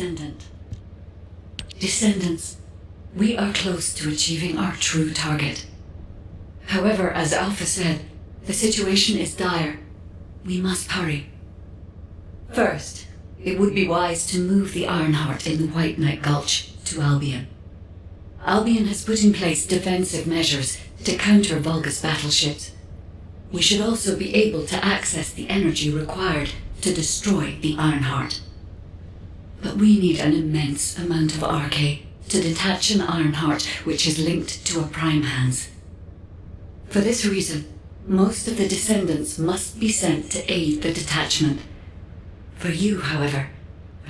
Descendant. Descendants, we are close to achieving our true target. However, as Alpha said, the situation is dire. We must hurry. First, it would be wise to move the Ironheart in the White Knight Gulch to Albion. Albion has put in place defensive measures to counter Vulgus battleships. We should also be able to access the energy required to destroy the Ironheart. But we need an immense amount of RK to detach an Ironheart which is linked to a Prime Hands. For this reason, most of the Descendants must be sent to aid the detachment. For you, however,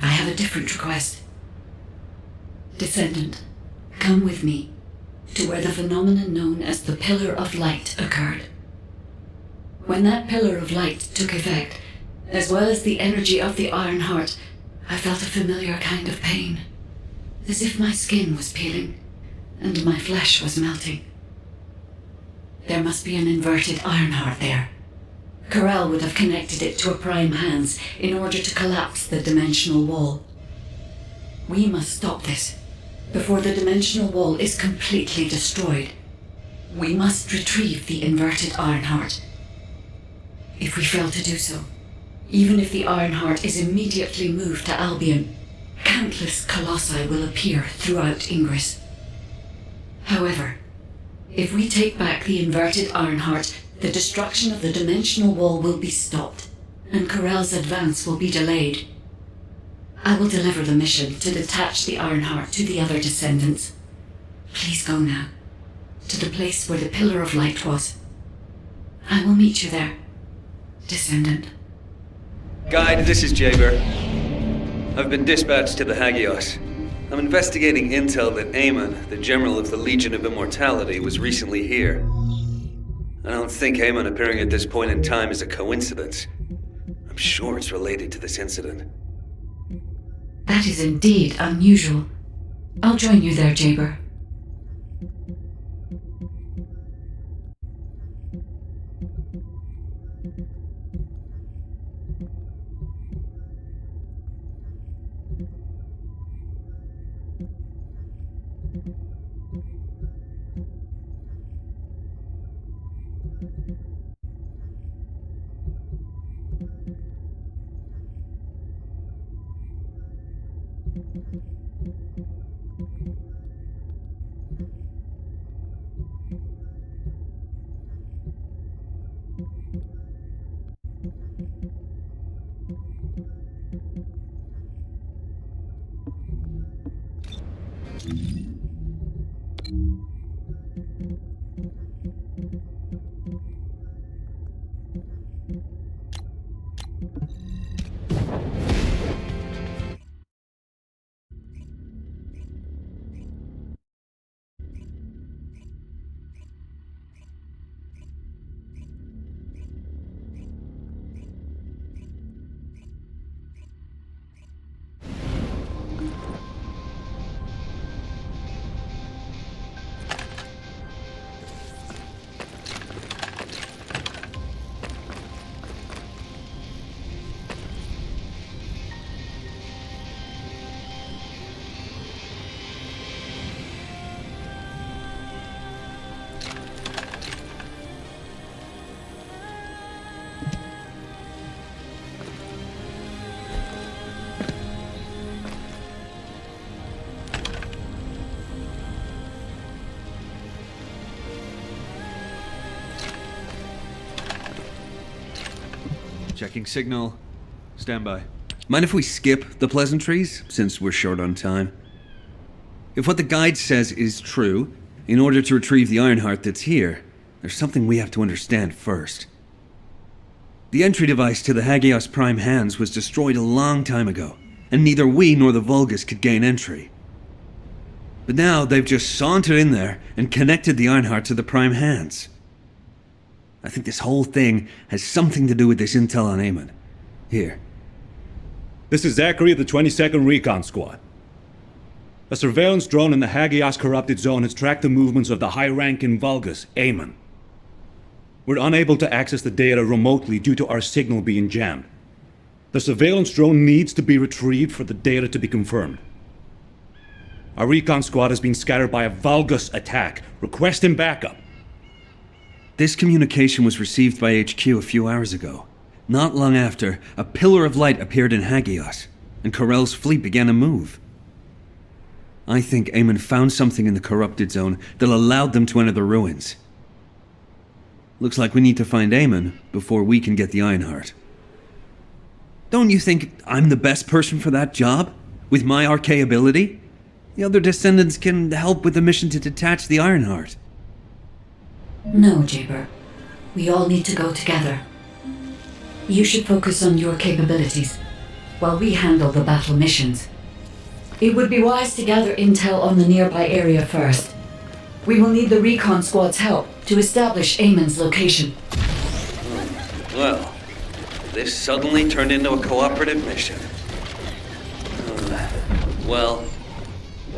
I have a different request. Descendant, come with me to where the phenomenon known as the Pillar of Light occurred. When that Pillar of Light took effect, as well as the energy of the Ironheart, I felt a familiar kind of pain, as if my skin was peeling and my flesh was melting. There must be an inverted Ironheart there. Corel would have connected it to a Prime Hands in order to collapse the dimensional wall. We must stop this before the dimensional wall is completely destroyed. We must retrieve the inverted Ironheart. If we fail to do so, even if the Ironheart is immediately moved to Albion, countless colossi will appear throughout Ingress. However, if we take back the inverted Ironheart, the destruction of the dimensional wall will be stopped, and Corel's advance will be delayed. I will deliver the mission to detach the Ironheart to the other Descendants. Please go now, to the place where the Pillar of Light was. I will meet you there, Descendant. Guide, this is Jaber. I've been dispatched to the Hagios. I'm investigating intel that Aemon, the General of the Legion of Immortality, was recently here. I don't think Aemon appearing at this point in time is a coincidence. I'm sure it's related to this incident. That is indeed unusual. I'll join you there, Jaber. Checking signal. Stand by. Mind if we skip the pleasantries, since we're short on time? If what the guide says is true, in order to retrieve the Ironheart that's here, there's something we have to understand first. The entry device to the Hagios Prime Hands was destroyed a long time ago, and neither we nor the Vulgus could gain entry. But now they've just sauntered in there and connected the Ironheart to the Prime Hands. I think this whole thing has something to do with this intel on Aemon. Here. This is Zachary of the 22nd Recon Squad. A surveillance drone in the Hagios corrupted zone has tracked the movements of the high-ranking Vulgus, Aemon. We're unable to access the data remotely due to our signal being jammed. The surveillance drone needs to be retrieved for the data to be confirmed. Our recon squad has been scattered by a Vulgus attack. Requesting backup. This communication was received by HQ a few hours ago. Not long after, a pillar of light appeared in Hagios, and Corell's fleet began to move. I think Eamon found something in the corrupted zone that allowed them to enter the ruins. Looks like we need to find Eamon before we can get the Ironheart. Don't you think I'm the best person for that job? With my arcane ability? The other Descendants can help with the mission to detach the Ironheart. No, Jaber. We all need to go together. You should focus on your capabilities, while we handle the battle missions. It would be wise to gather intel on the nearby area first. We will need the recon squad's help to establish Eamon's location. Well, this suddenly turned into a cooperative mission. Well,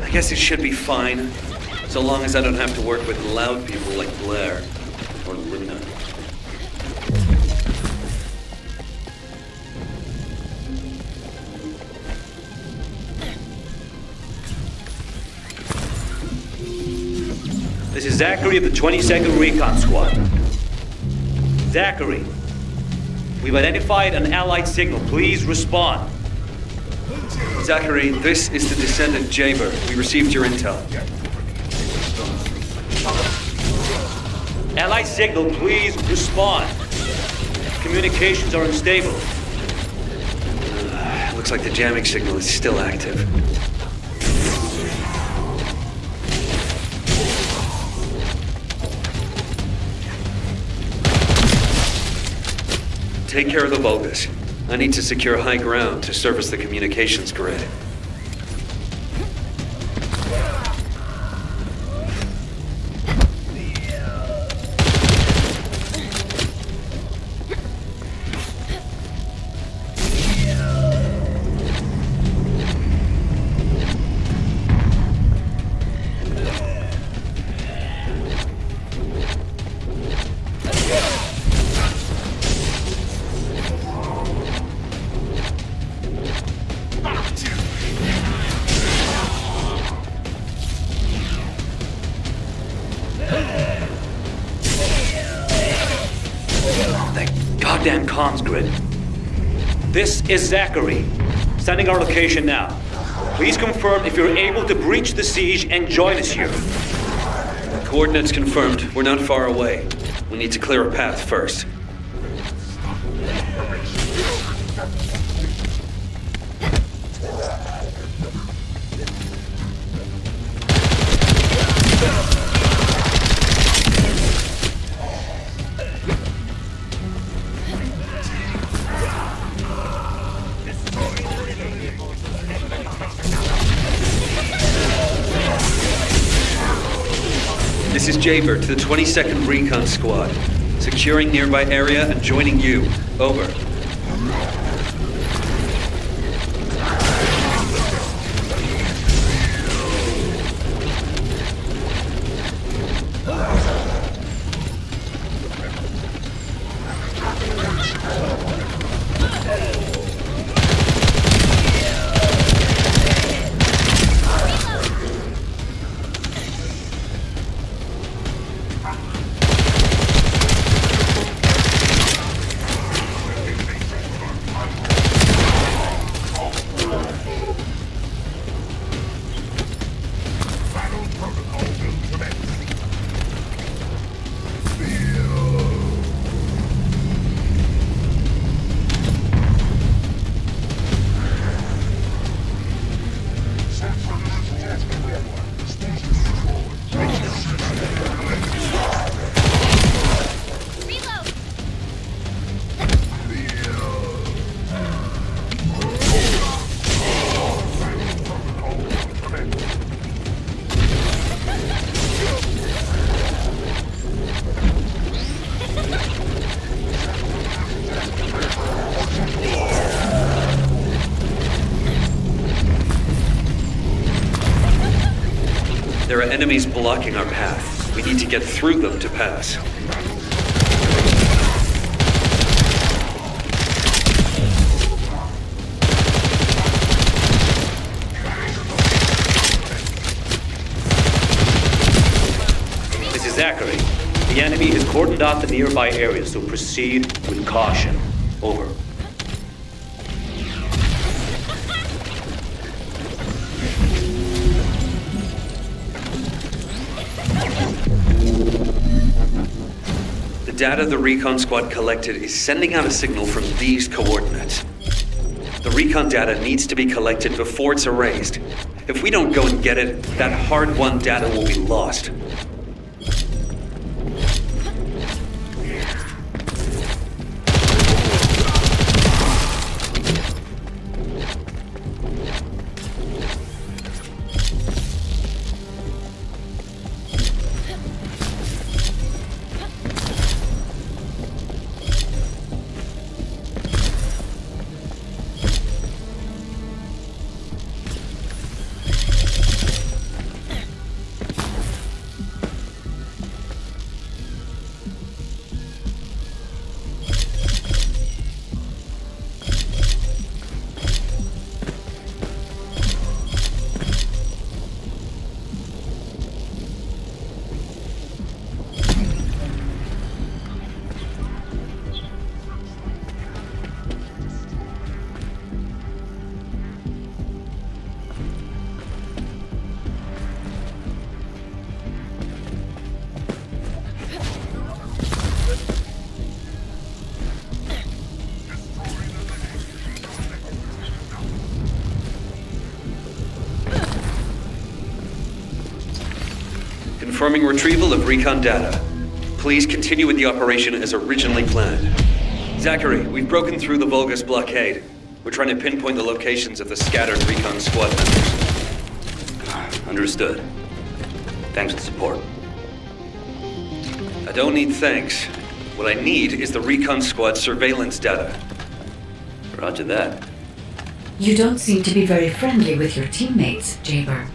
I guess it should be fine, so long as I don't have to work with loud people like Blair or Luna. This is Zachary of the 22nd Recon Squad. Zachary, we've identified an Allied signal. Please respond. Zachary, this is the Descendant Jaber. We received your intel. Allied signal, please respond. Communications are unstable. Looks like the jamming signal is still active. Take care of the Vulgus. I need to secure high ground to service the communications grid. Goddamn comms grid. This is Zachary. Sending our location now. Please confirm if you're able to breach the siege and join us here. Coordinates confirmed. We're not far away. We need to clear a path first. This is Jaber to the 22nd Recon Squad. Securing nearby area and joining you. Over. There are enemies blocking our path. We need to get through them to pass. Zachary, the enemy has cordoned off the nearby area, so proceed with caution. Over. The data the recon squad collected is sending out a signal from these coordinates. The recon data needs to be collected before it's erased. If we don't go and get it, that hard-won data will be lost. Confirming retrieval of recon data. Please continue with the operation as originally planned. Zachary, we've broken through the Vulgus blockade. We're trying to pinpoint the locations of the scattered recon squad members. Understood. Thanks for the support. I don't need thanks. What I need is the recon squad surveillance data. Roger that. You don't seem to be very friendly with your teammates, Jaber.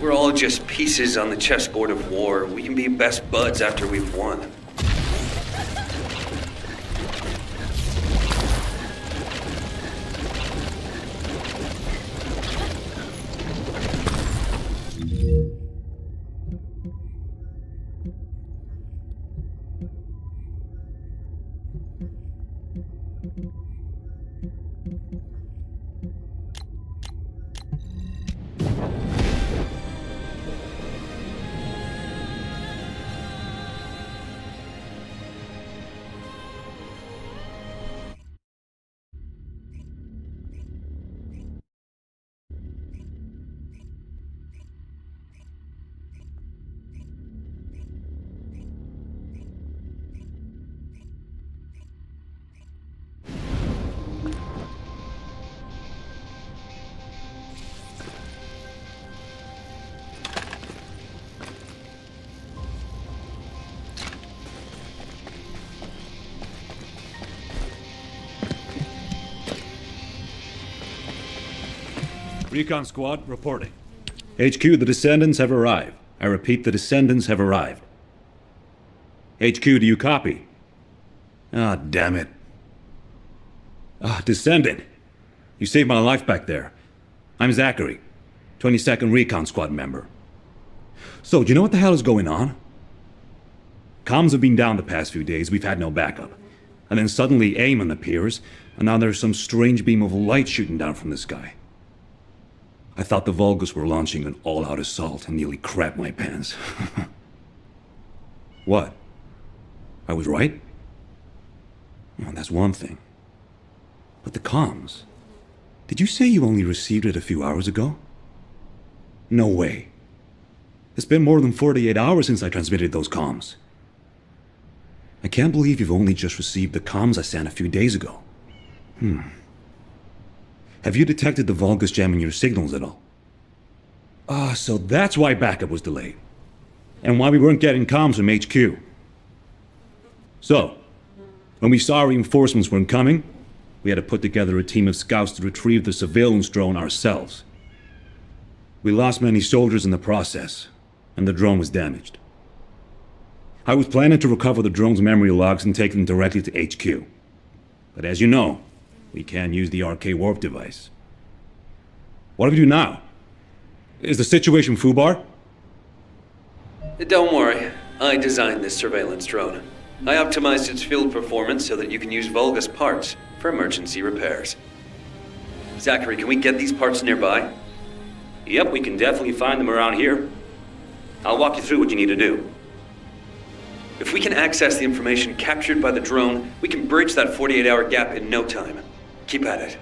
We're all just pieces on the chessboard of war. We can be best buds after we've won. Recon Squad, reporting. HQ, the Descendants have arrived. I repeat, the Descendants have arrived. HQ, do you copy? Ah, damn it. Descendant. You saved my life back there. I'm Zachary, 22nd Recon Squad member. So, do you know what the hell is going on? Comms have been down the past few days, we've had no backup. And then suddenly Eamon appears, and now there's some strange beam of light shooting down from the sky. I thought the Vulgus were launching an all-out assault and nearly crapped my pants. What? I was right? Well, that's one thing. But the comms... Did you say you only received it a few hours ago? No way. It's been more than 48 hours since I transmitted those comms. I can't believe you've only just received the comms I sent a few days ago. Have you detected the Vulgus jamming your signals at all? So that's why backup was delayed. And why we weren't getting comms from HQ. So, when we saw reinforcements weren't coming, we had to put together a team of scouts to retrieve the surveillance drone ourselves. We lost many soldiers in the process, and the drone was damaged. I was planning to recover the drone's memory logs and take them directly to HQ. But as you know, we can't use the RK warp device. What do we do now? Is the situation FUBAR? Don't worry. I designed this surveillance drone. I optimized its field performance so that you can use Vulgus parts for emergency repairs. Zachary, can we get these parts nearby? Yep, we can definitely find them around here. I'll walk you through what you need to do. If we can access the information captured by the drone, we can bridge that 48-hour gap in no time. Keep at it.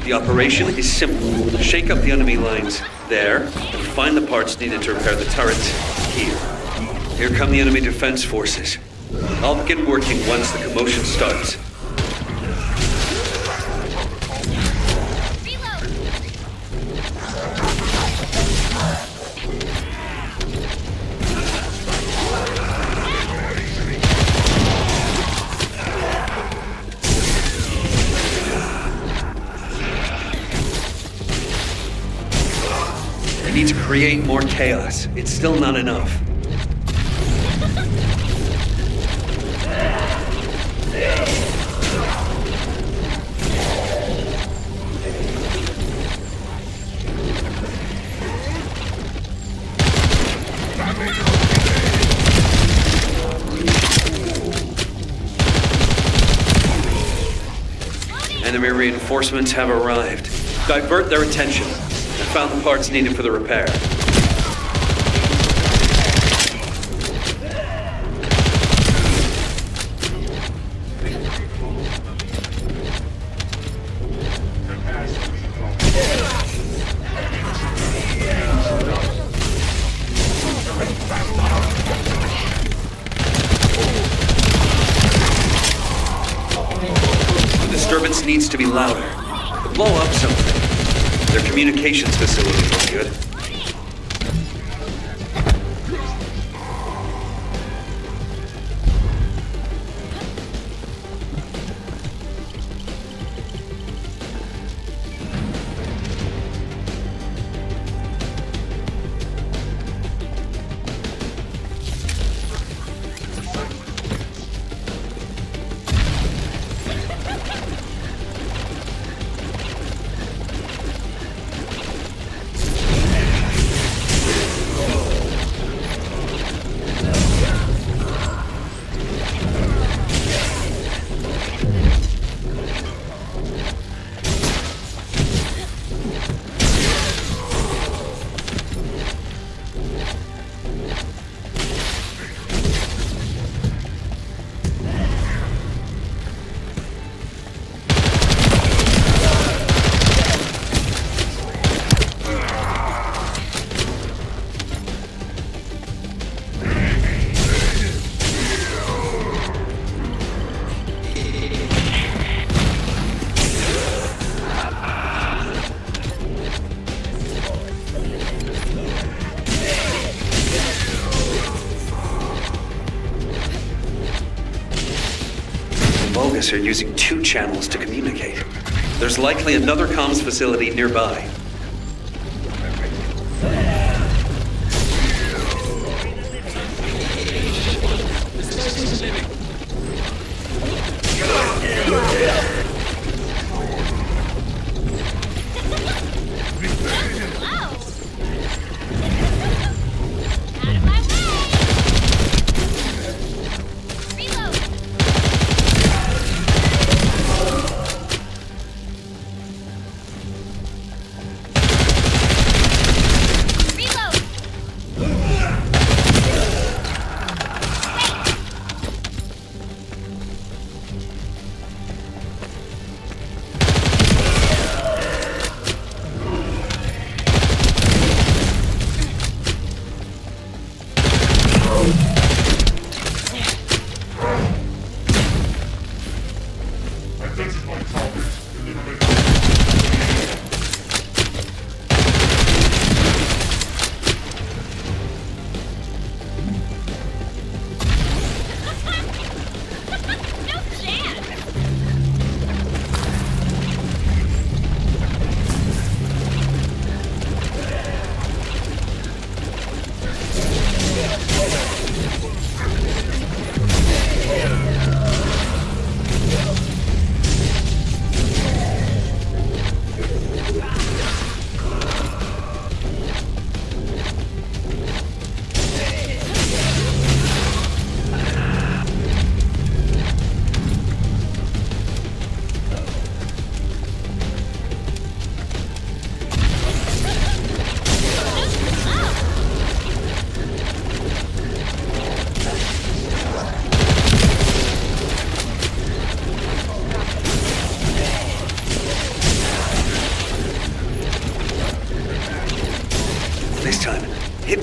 The operation is simple. Shake up the enemy lines there, and find the parts needed to repair the turrets here. Here come the enemy defense forces. I'll begin working once the commotion starts. I need to create more chaos. It's still not enough. Enemy reinforcements have arrived. Divert their attention. I found the parts needed for the repair. The disturbance needs to be louder. Blow up something. Their communications facility looks good. Vulgus are using 2 channels to communicate. There's likely another comms facility nearby.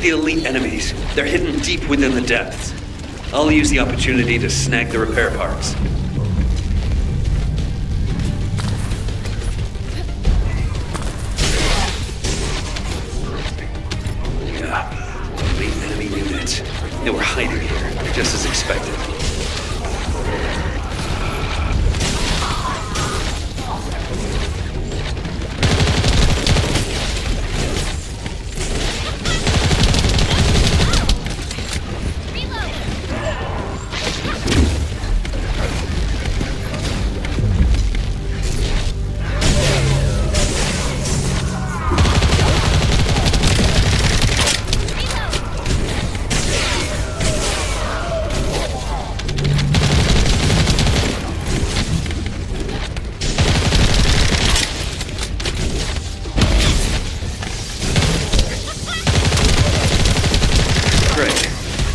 the elite enemies. They're hidden deep within the depths. I'll use the opportunity to snag the repair parts. Yeah, elite enemy units. They were hiding here, just as expected.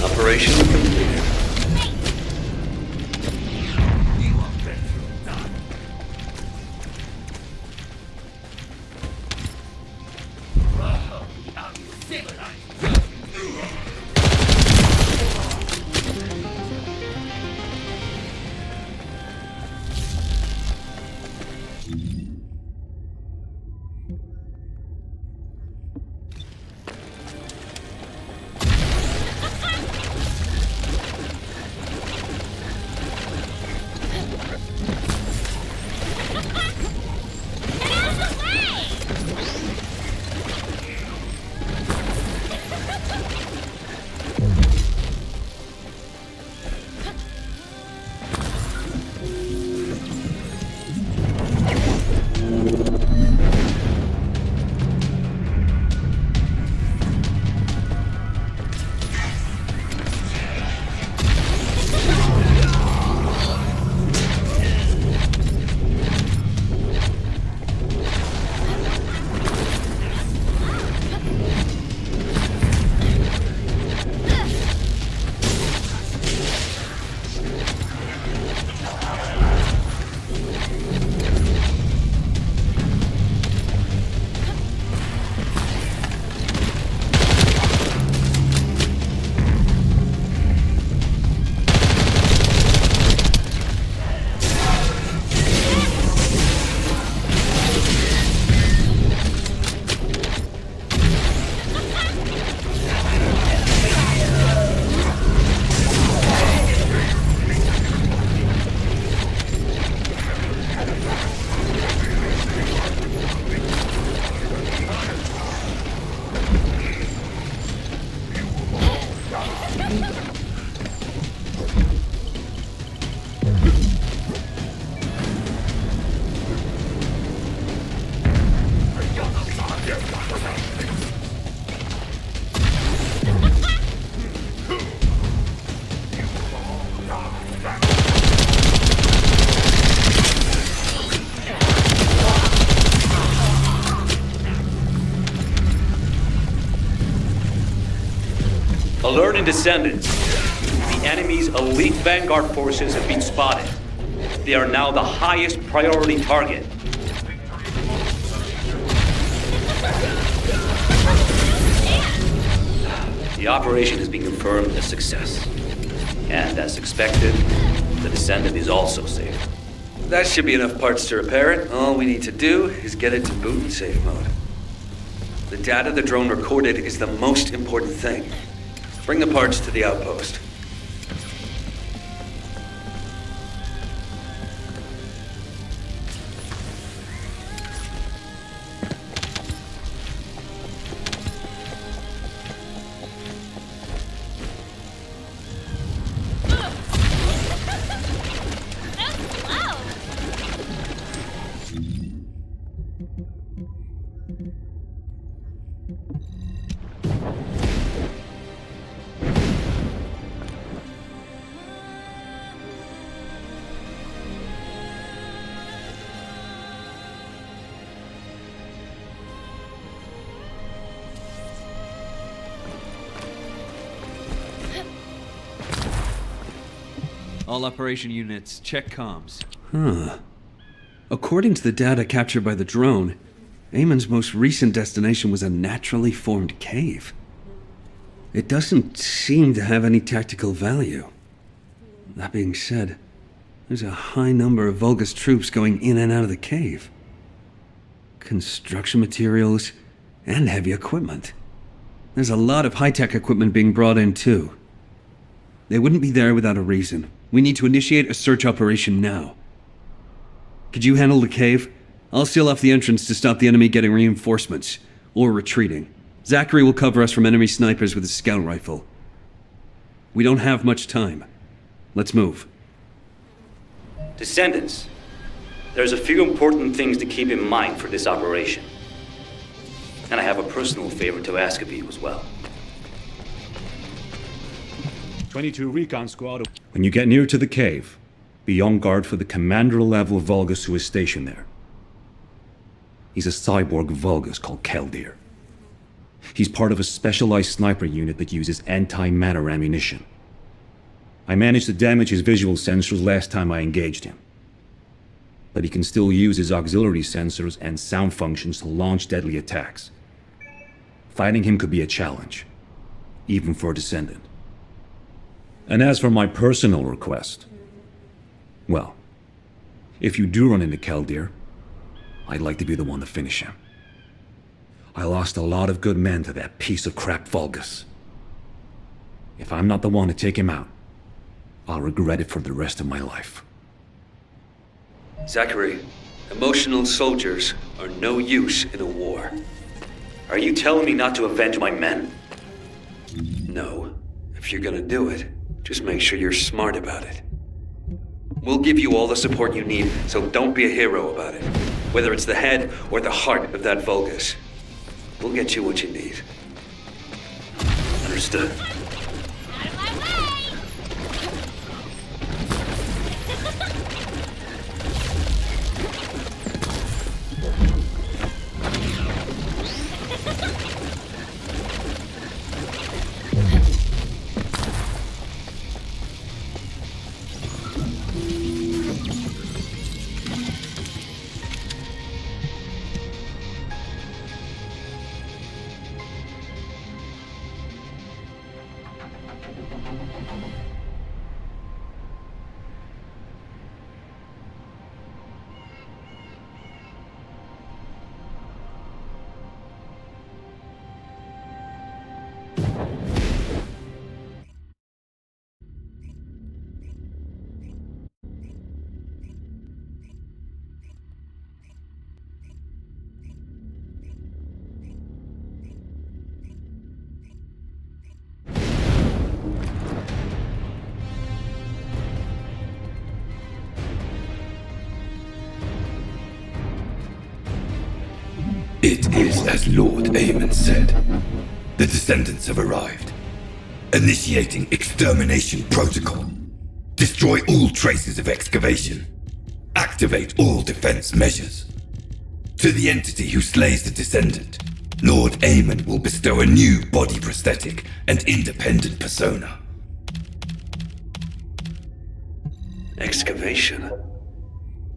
Operation completed. Alert and Descendant. The enemy's elite vanguard forces have been spotted. They are now the highest priority target. The operation has been confirmed a success. And as expected, the Descendant is also safe. That should be enough parts to repair it. All we need to do is get it to boot in safe mode. The data the drone recorded is the most important thing. Bring the parts to the outpost. All operation units, check comms. According to the data captured by the drone, Eamon's most recent destination was a naturally formed cave. It doesn't seem to have any tactical value. That being said, there's a high number of Vulgus troops going in and out of the cave. Construction materials and heavy equipment. There's a lot of high-tech equipment being brought in too. They wouldn't be there without a reason. We need to initiate a search operation now. Could you handle the cave? I'll seal off the entrance to stop the enemy getting reinforcements, or retreating. Zachary will cover us from enemy snipers with his scout rifle. We don't have much time. Let's move. Descendants, there's a few important things to keep in mind for this operation. And I have a personal favor to ask of you as well. 22 Recon Squad. When you get near to the cave, be on guard for the commander-level Vulgus who is stationed there. He's a cyborg Vulgus called Keldir. He's part of a specialized sniper unit that uses anti-matter ammunition. I managed to damage his visual sensors last time I engaged him. But he can still use his auxiliary sensors and sound functions to launch deadly attacks. Fighting him could be a challenge, even for a Descendant. And as for my personal request, well, if you do run into Keldir, I'd like to be the one to finish him. I lost a lot of good men to that piece of crap Vulgus. If I'm not the one to take him out, I'll regret it for the rest of my life. Zachary, emotional soldiers are no use in a war. Are you telling me not to avenge my men? No. If you're gonna do it, just make sure you're smart about it. We'll give you all the support you need, so don't be a hero about it. Whether it's the head or the heart of that Vulgus. We'll get you what you need. Understood. It is as Lord Aemon said. The Descendants have arrived. Initiating extermination protocol. Destroy all traces of excavation. Activate all defense measures. To the entity who slays the Descendant, Lord Aemon will bestow a new body prosthetic and independent persona. Excavation?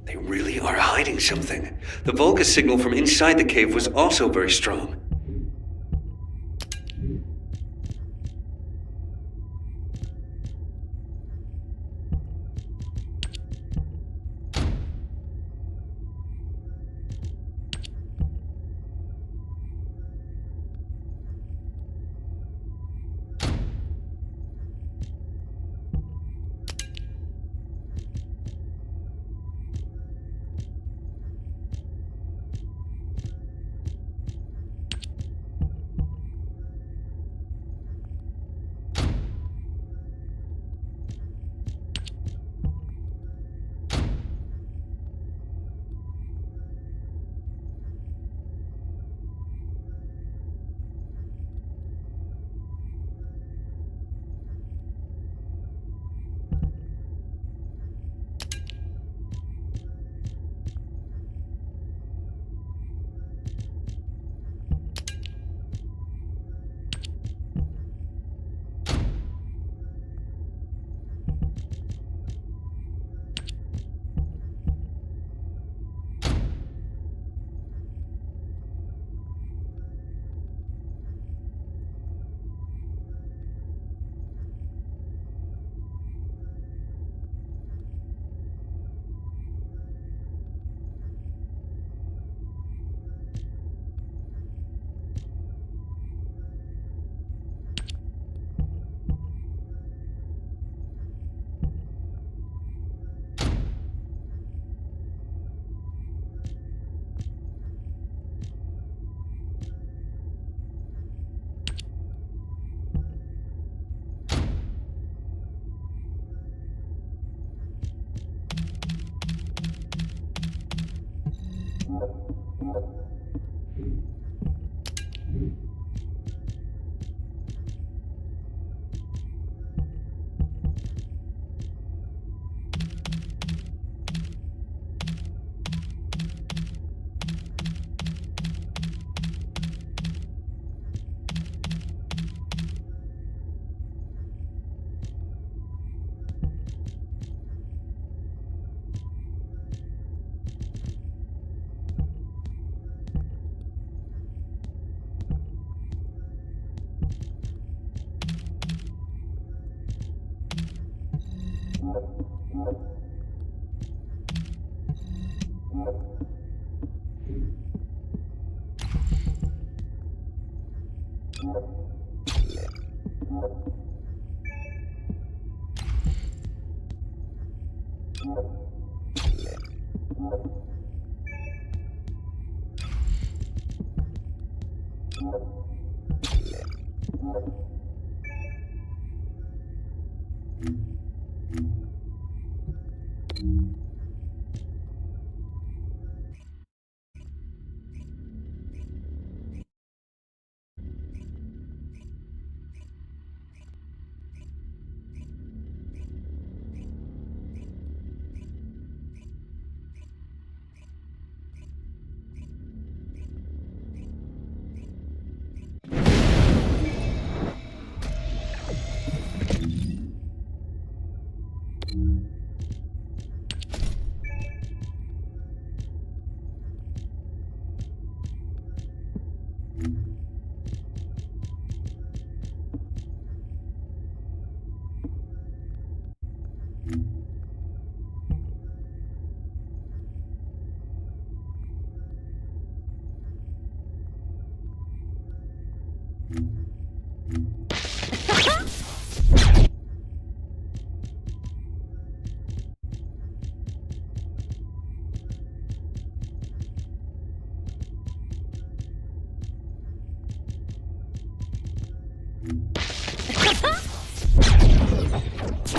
They really are hiding something. The Vulgus signal from inside the cave was also very strong.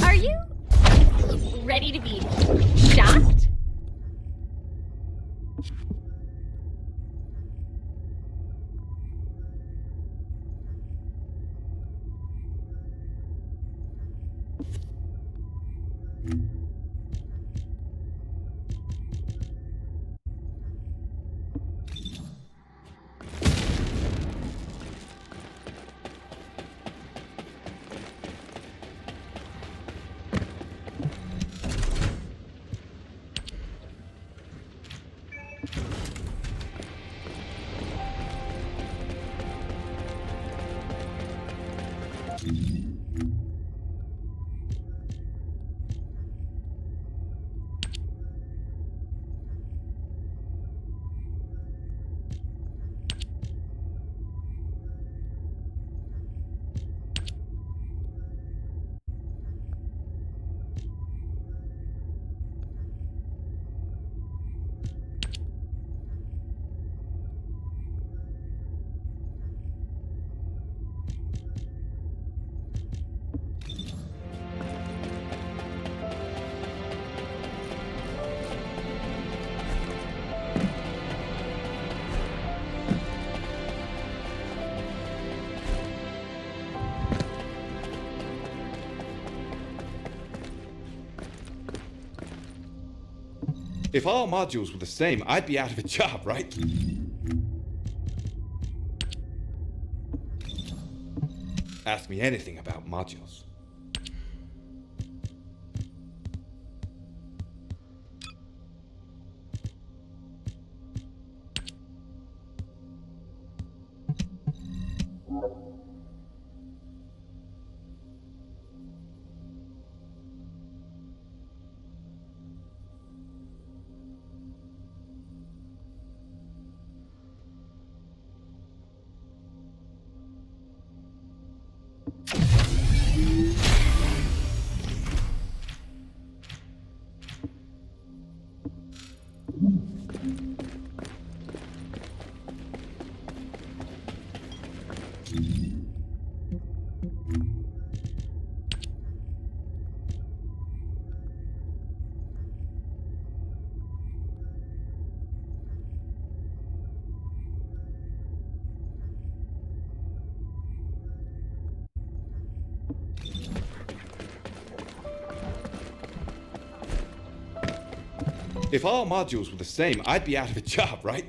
Are you ready to be shocked? If all modules were the same, I'd be out of a job, right? Ask me anything about modules. If all modules were the same, I'd be out of a job, right?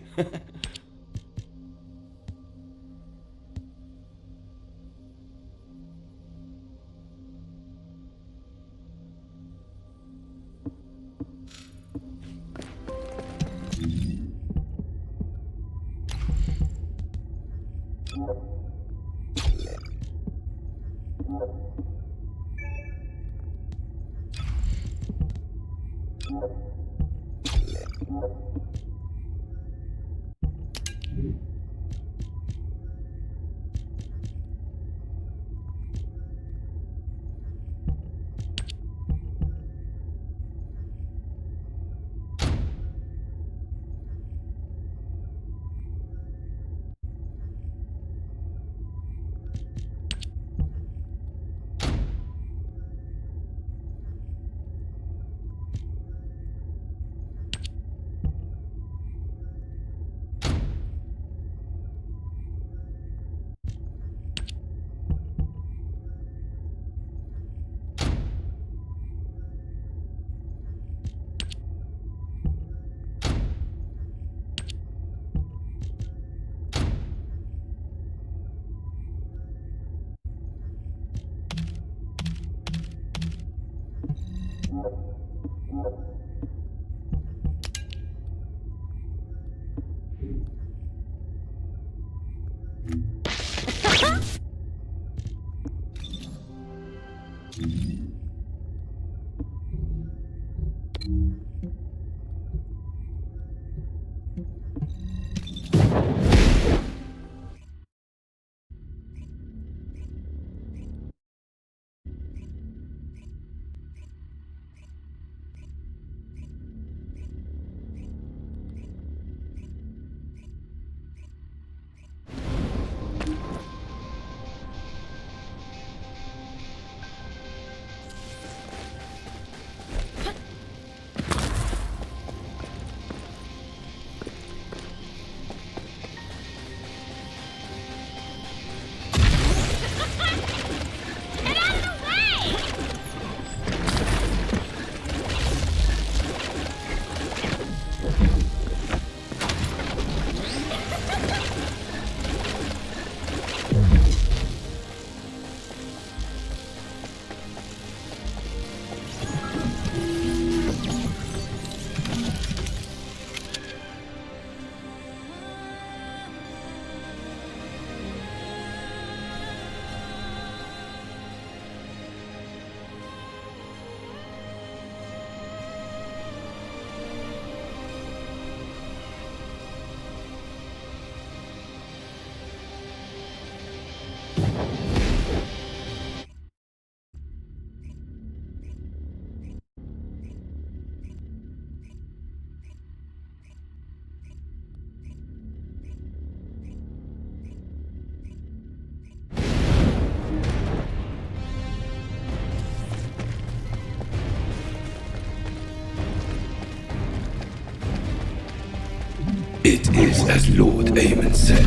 It is as Lord Aemon said.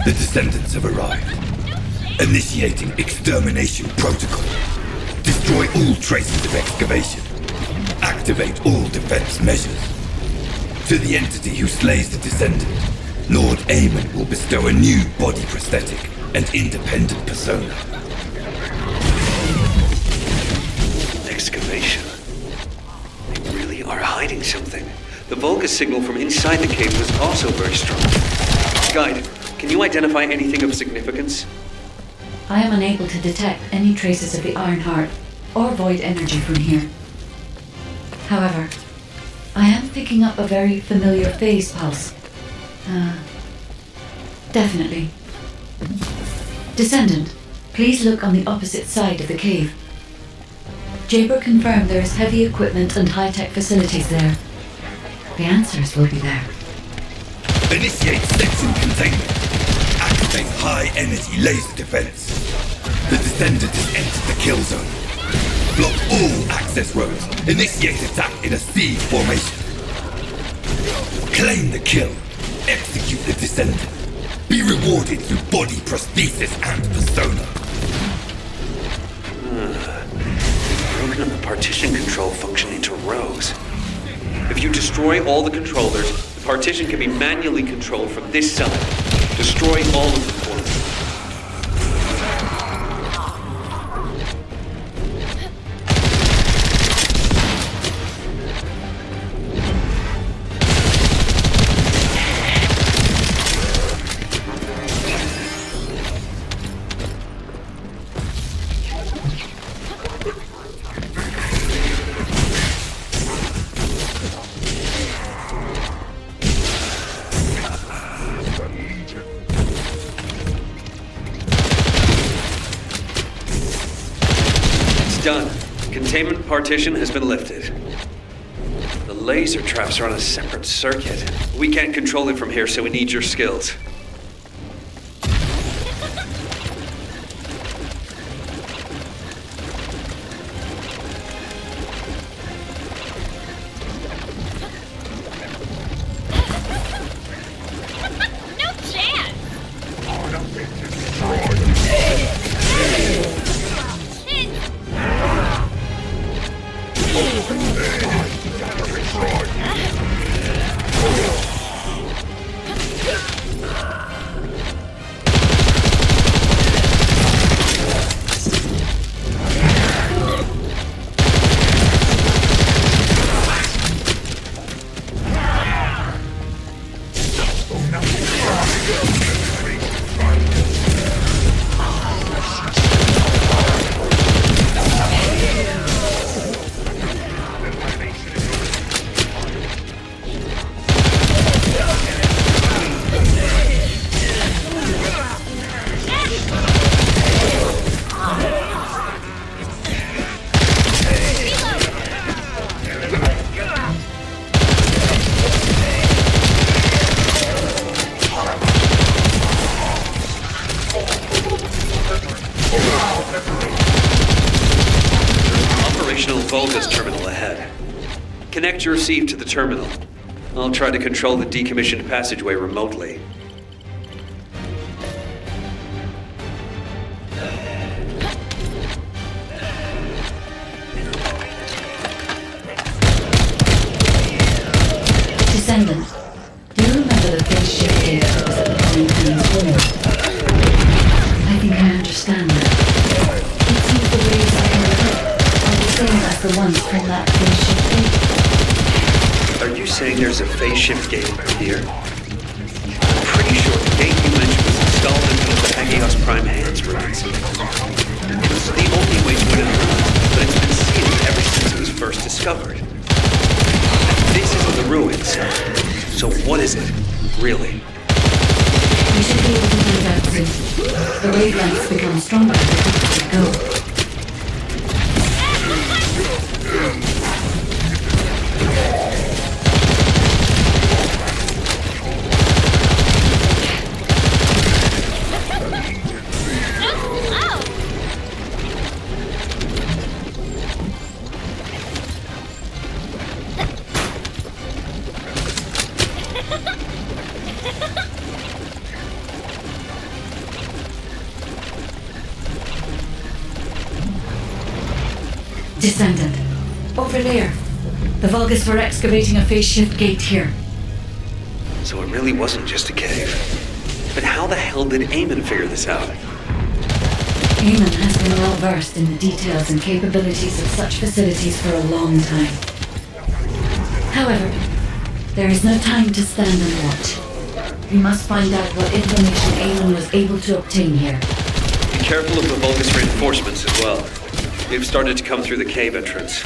The Descendants have arrived. Initiating extermination protocol. Destroy all traces of excavation. Activate all defense measures. To the entity who slays the Descendant, Lord Aemon will bestow a new body prosthetic and independent persona. Excavation. They really are hiding something. The Vulgus signal from inside the cave was also very strong. Guide, can you identify anything of significance? I am unable to detect any traces of the Iron Heart or void energy from here. However, I am picking up a very familiar phase pulse. Definitely. Descendant, please look on the opposite side of the cave. Jaber confirmed there is heavy equipment and high-tech facilities there. The answers will be there. Initiate section containment. Activate high-energy laser defense. The Descendant has entered the kill zone. Block all access roads. Initiate attack in a siege formation. Claim the kill. Execute the Descendant. Be rewarded through body prosthesis and persona. Broken up the partition control function into rows. If you destroy all the controllers, the partition can be manually controlled from this side. Destroy all of the portals. Done. Containment partition has been lifted. The laser traps are on a separate circuit. We can't control it from here, so we need your skills. No chance! Operational Volga's terminal ahead. Connect your receive to the terminal. I'll try to control the decommissioned passageway remotely. Descendant, do you remember the phase shift gate that was at the Continuamos wall? I think I understand that. It seems the waves I can detect are the same as the ones from that phase shift gate. Are you saying there's a phase shift gate here? I'm pretty sure the gate you mentioned was installed into the Hagios Prime Hands ruins. It was the only way to win it, but it's been sealed ever since it was first discovered. This isn't the ruins. So what is it, really? We should be able to find out soon. The wavelengths become stronger the deeper we go. Descendant. Over there. The Vulgus were excavating a phase shift gate here. So it really wasn't just a cave. But how the hell did Eamon figure this out? Eamon has been well versed in the details and capabilities of such facilities for a long time. However, there is no time to stand and watch. We must find out what information Eamon was able to obtain here. Be careful of the Vulgus reinforcements as well. They've started to come through the cave entrance.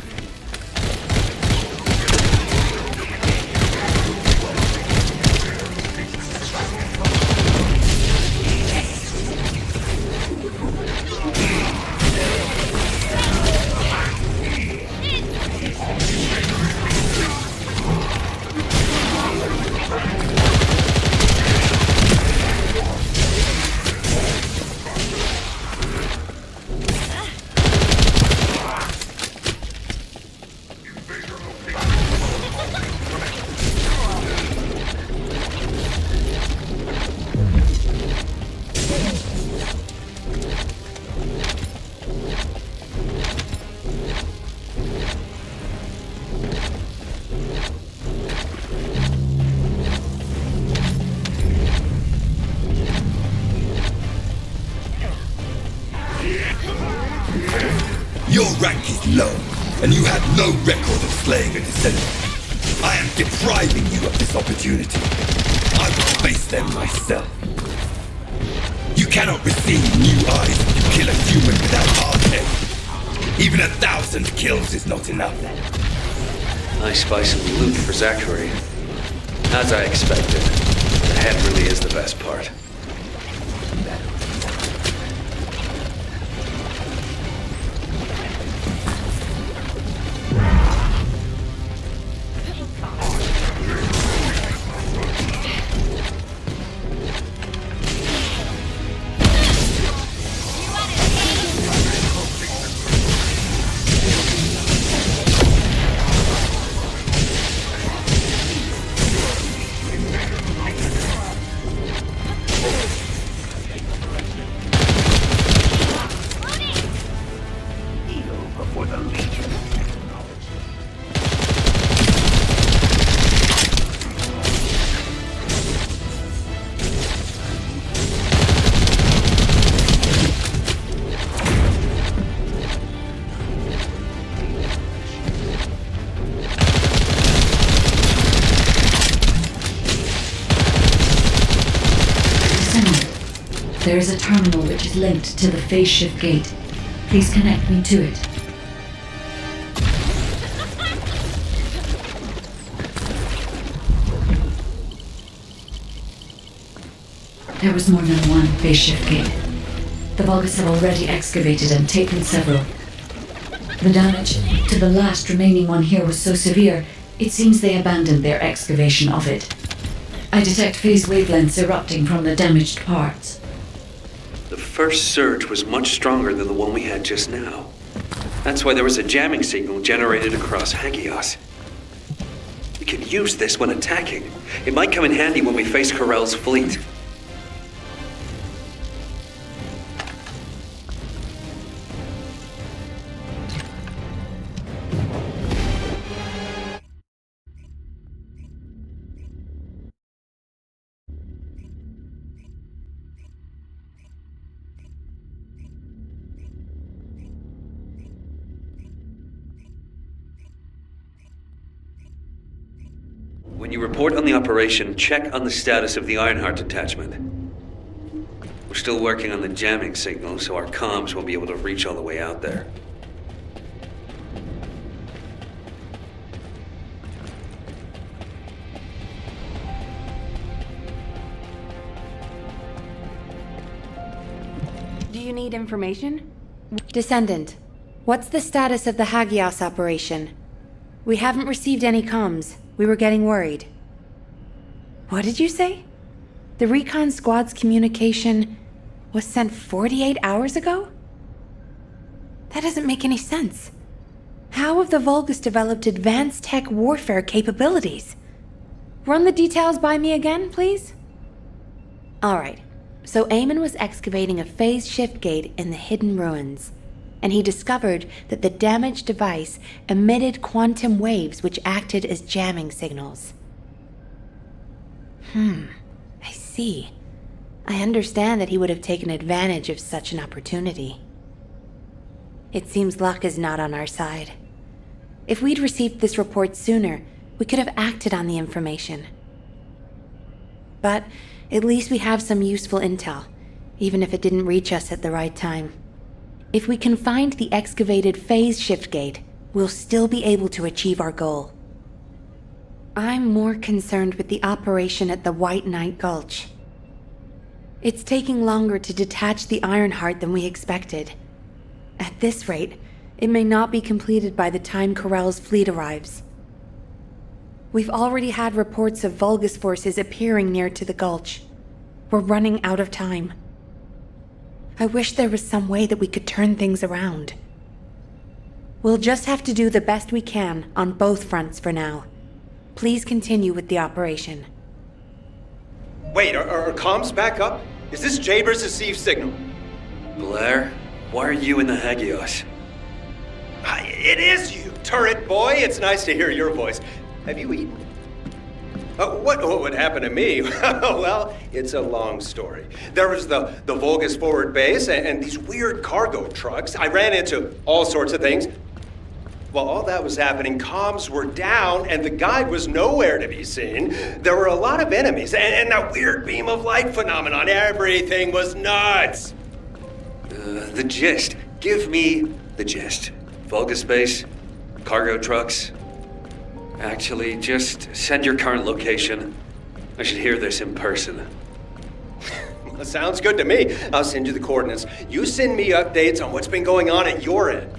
Your rank is low, and you have no record of slaying a descendant. I am depriving you of this opportunity. I will face them myself. You cannot receive new eyes if you kill a human without heartache. Even 1,000 kills is not enough. Nice spice and loot for Zachary. As I expected, the head really is the best part. There is a terminal which is linked to the phase shift gate. Please connect me to it. There was more than one phase shift gate. The Vulgus have already excavated and taken several. The damage to the last remaining one here was so severe, it seems they abandoned their excavation of it. I detect phase wavelengths erupting from the damaged parts. The first surge was much stronger than the one we had just now. That's why there was a jamming signal generated across Hagios. We could use this when attacking. It might come in handy when we face Corell's fleet. When you report on the operation, check on the status of the Ironheart detachment. We're still working on the jamming signal, so our comms won't be able to reach all the way out there. Do you need information? Descendant, what's the status of the Hagios operation? We haven't received any comms. We were getting worried. What did you say? The recon squad's communication was sent 48 hours ago? That doesn't make any sense. How have the Vulgus developed advanced tech warfare capabilities? Run the details by me again, please? Alright, so Eamon was excavating a phase shift gate in the hidden ruins, and he discovered that the damaged device emitted quantum waves which acted as jamming signals. I see. I understand that he would have taken advantage of such an opportunity. It seems luck is not on our side. If we'd received this report sooner, we could have acted on the information. But at least we have some useful intel, even if it didn't reach us at the right time. If we can find the excavated phase shift gate, we'll still be able to achieve our goal. I'm more concerned with the operation at the White Knight Gulch. It's taking longer to detach the Ironheart than we expected. At this rate, it may not be completed by the time Corell's fleet arrives. We've already had reports of Vulgus forces appearing near to the gulch. We're running out of time. I wish there was some way that we could turn things around. We'll just have to do the best we can on both fronts for now. Please continue with the operation. Wait, are comms back up? Is this Jaber's received signal? Blair, why are you in the Hagios? It is you, turret boy. It's nice to hear your voice. Have you eaten? What would happen to me? Well, it's a long story. There was the Vulgus forward base and these weird cargo trucks. I ran into all sorts of things. While all that was happening, comms were down and the guide was nowhere to be seen. There were a lot of enemies and that weird beam of light phenomenon. Everything was nuts. The gist. Give me the gist. Vulgus base, cargo trucks. Actually, just send your current location. I should hear this in person. Sounds good to me. I'll send you the coordinates. You send me updates on what's been going on at your end.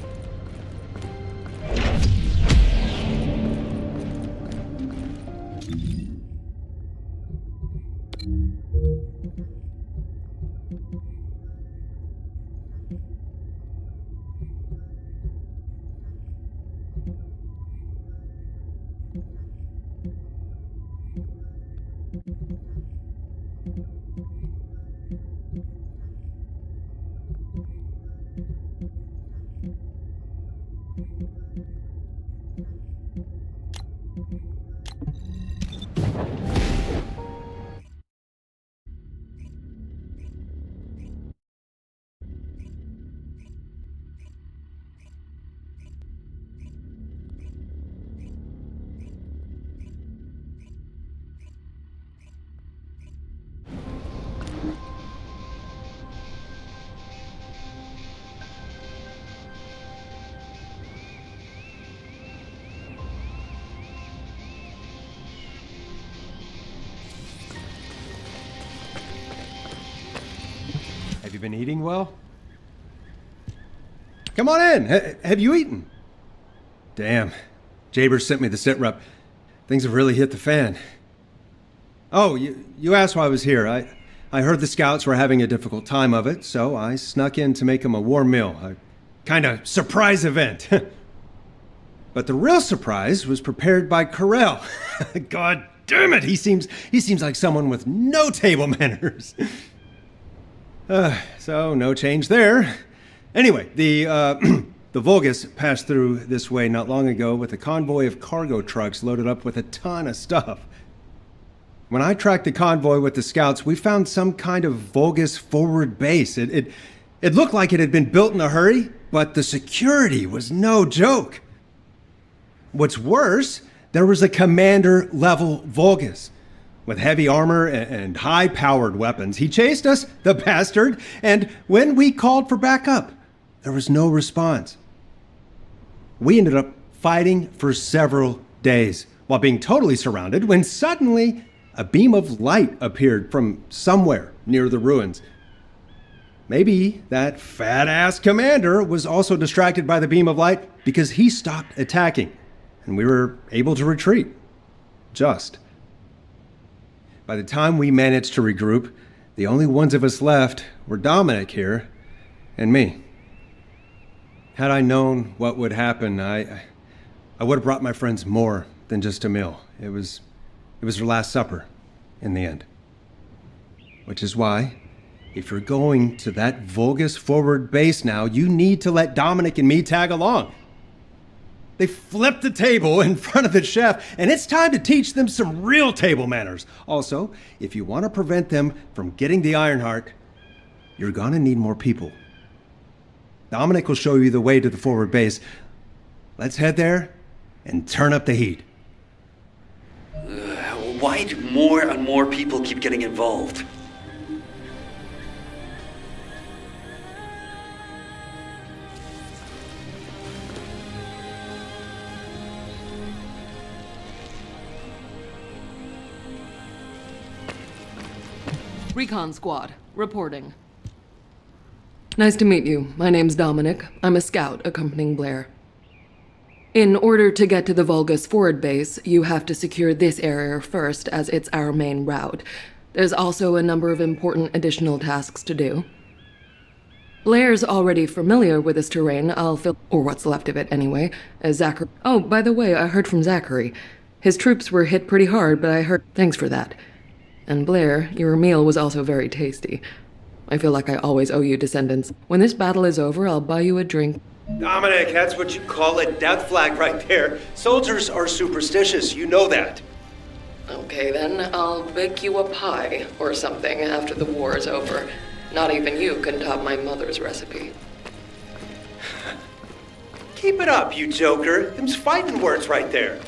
been eating well? Come on in. Have you eaten? Damn. Jaber sent me the sit rep. Things have really hit the fan. Oh, you asked why I was here. I heard the scouts were having a difficult time of it, so I snuck in to make them a warm meal. A kind of surprise event. But the real surprise was prepared by Corell. God damn it, he seems like someone with no table manners. So no change there. Anyway, the Vulgus passed through this way not long ago with a convoy of cargo trucks loaded up with a ton of stuff. When I tracked the convoy with the scouts, we found some kind of Vulgus forward base. It looked like it had been built in a hurry, but the security was no joke. What's worse, there was a commander-level Vulgus with heavy armor and high-powered weapons. He chased us, the bastard, and when we called for backup, there was no response. We ended up fighting for several days while being totally surrounded when suddenly a beam of light appeared from somewhere near the ruins. Maybe that fat-ass commander was also distracted by the beam of light because he stopped attacking, and we were able to retreat. Just. By the time we managed to regroup, the only ones of us left were Dominic here and me. Had I known what would happen, I would have brought my friends more than just a meal. It was their last supper, in the end. Which is why, if you're going to that Vulgus forward base now, you need to let Dominic and me tag along. They flipped the table in front of the chef, and it's time to teach them some real table manners. Also, if you want to prevent them from getting the Ironheart, you're gonna need more people. Dominic will show you the way to the forward base. Let's head there and turn up the heat. Why do more and more people keep getting involved? Recon Squad, reporting. Nice to meet you. My name's Dominic. I'm a scout accompanying Blair. In order to get to the Vulgus forward base, you have to secure this area first, as it's our main route. There's also a number of important additional tasks to do. Blair's already familiar with this terrain. I'll fill, or what's left of it anyway, as Zachary. Oh, by the way, I heard from Zachary. His troops were hit pretty hard, but I heard. Thanks for that. And Blair, your meal was also very tasty. I feel like I always owe you Descendants. When this battle is over, I'll buy you a drink. Dominic, that's what you call a death flag right there. Soldiers are superstitious, you know that. Okay then, I'll bake you a pie or something after the war is over. Not even you can top my mother's recipe. Keep it up, you joker. Them's fighting words right there.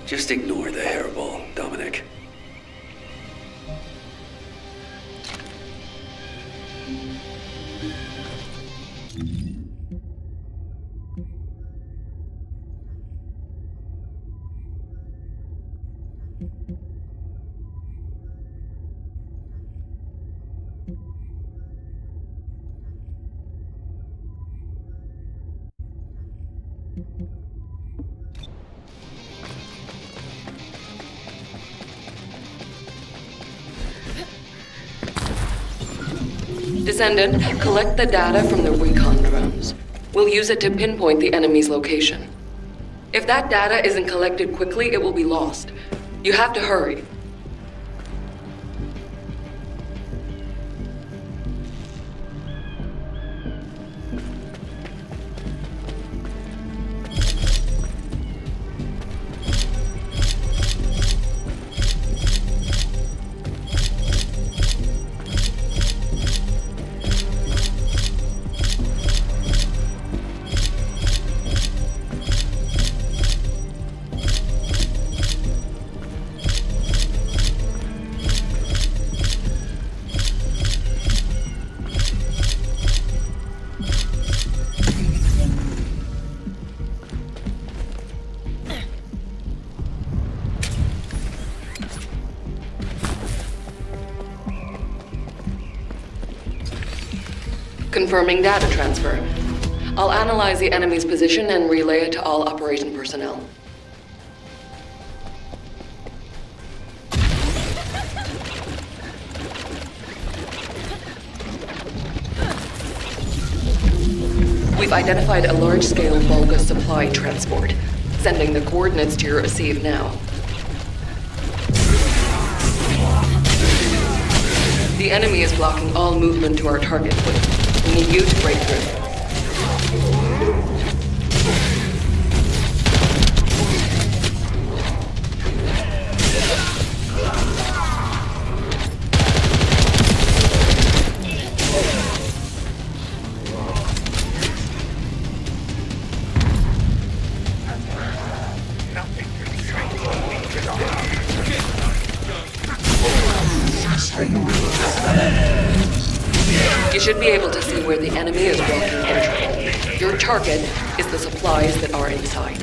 Just ignore the hairball, Dominic. Descendant, collect the data from the recon drones. We'll use it to pinpoint the enemy's location. If that data isn't collected quickly, it will be lost. You have to hurry. Confirming data transfer. I'll analyze the enemy's position and relay it to all operation personnel. We've identified a large-scale Volga supply transport. Sending the coordinates to your receive now. The enemy is blocking all movement to our target. We need you to break through. You should be able to see where the enemy is blocking entry. Your target is the supplies that are inside.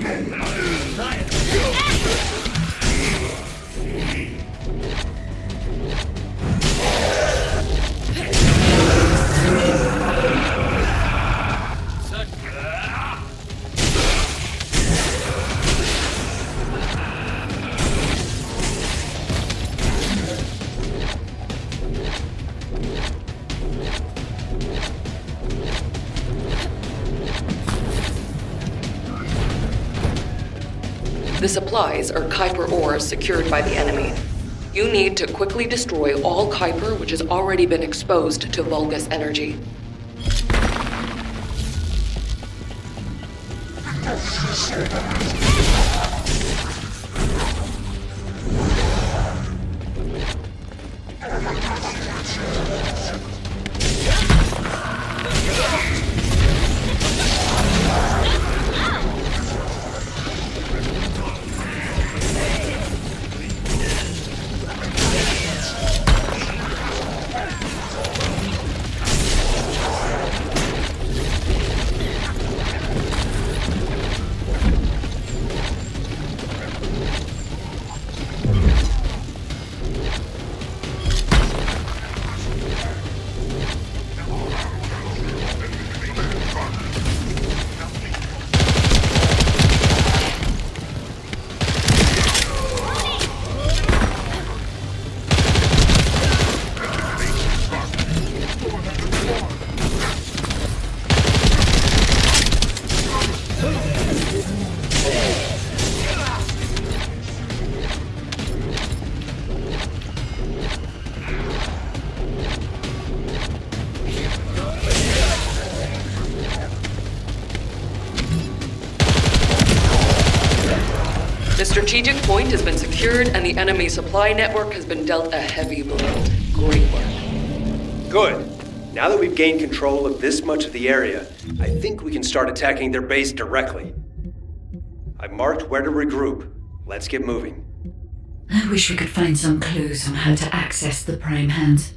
The supplies are Kuiper ores secured by the enemy. You need to quickly destroy all Kuiper which has already been exposed to Vulgus energy. The strategic point has been secured and the enemy supply network has been dealt a heavy blow. Great work. Good. Now that we've gained control of this much of the area, I think we can start attacking their base directly. I've marked where to regroup. Let's get moving. I wish we could find some clues on how to access the Prime Hands.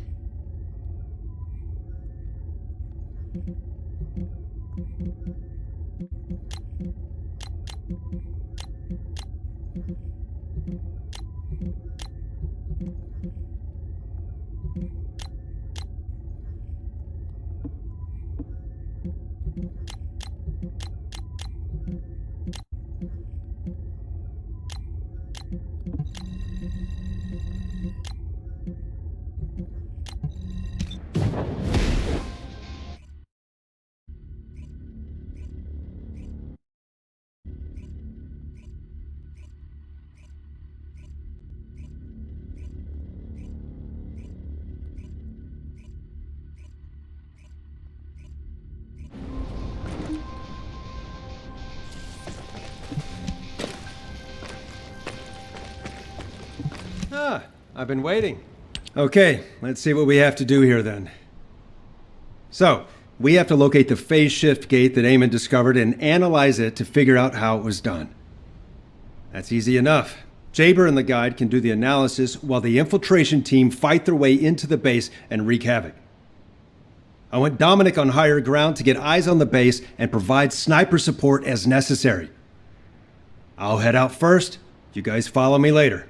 I've been waiting. Okay, let's see what we have to do here then. So, we have to locate the phase shift gate that Eamon discovered and analyze it to figure out how it was done. That's easy enough. Jaber and the guide can do the analysis while the infiltration team fight their way into the base and wreak havoc. I want Dominic on higher ground to get eyes on the base and provide sniper support as necessary. I'll head out first. You guys follow me later.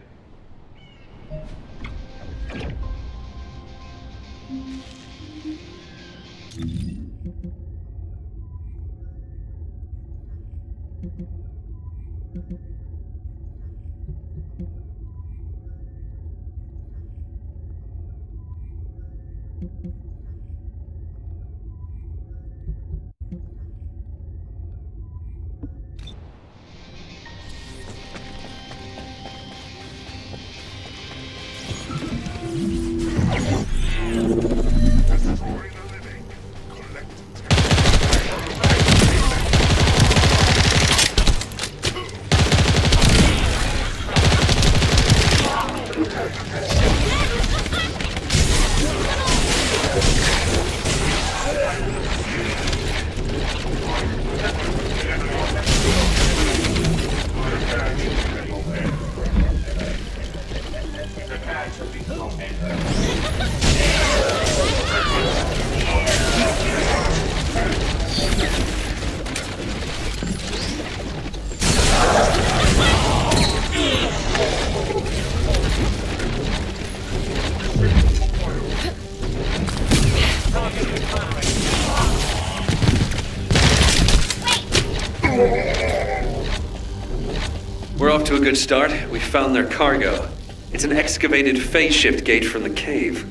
We're off to a good start. We found their cargo. It's an excavated phase shift gate from the cave.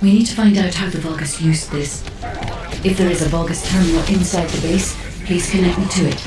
We need to find out how the Vulgus used this. If there is a Vulgus terminal inside the base, please connect me to it.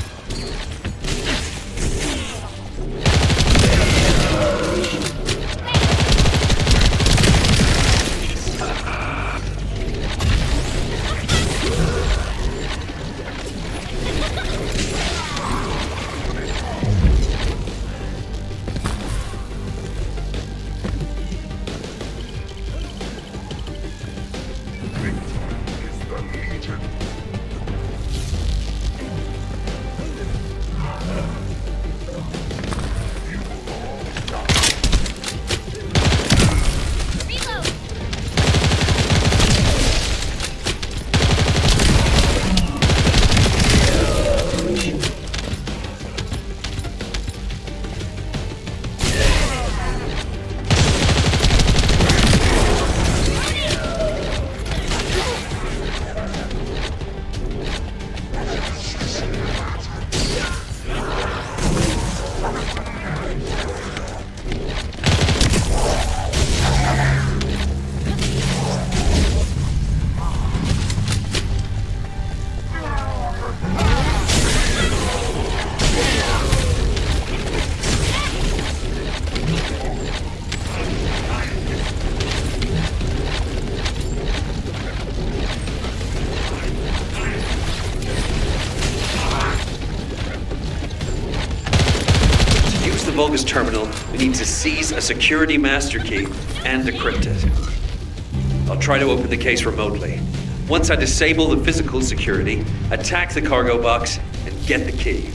Vulgus terminal, we need to seize a security master key and decrypt it. I'll try to open the case remotely. Once I disable the physical security, attack the cargo box, and get the key.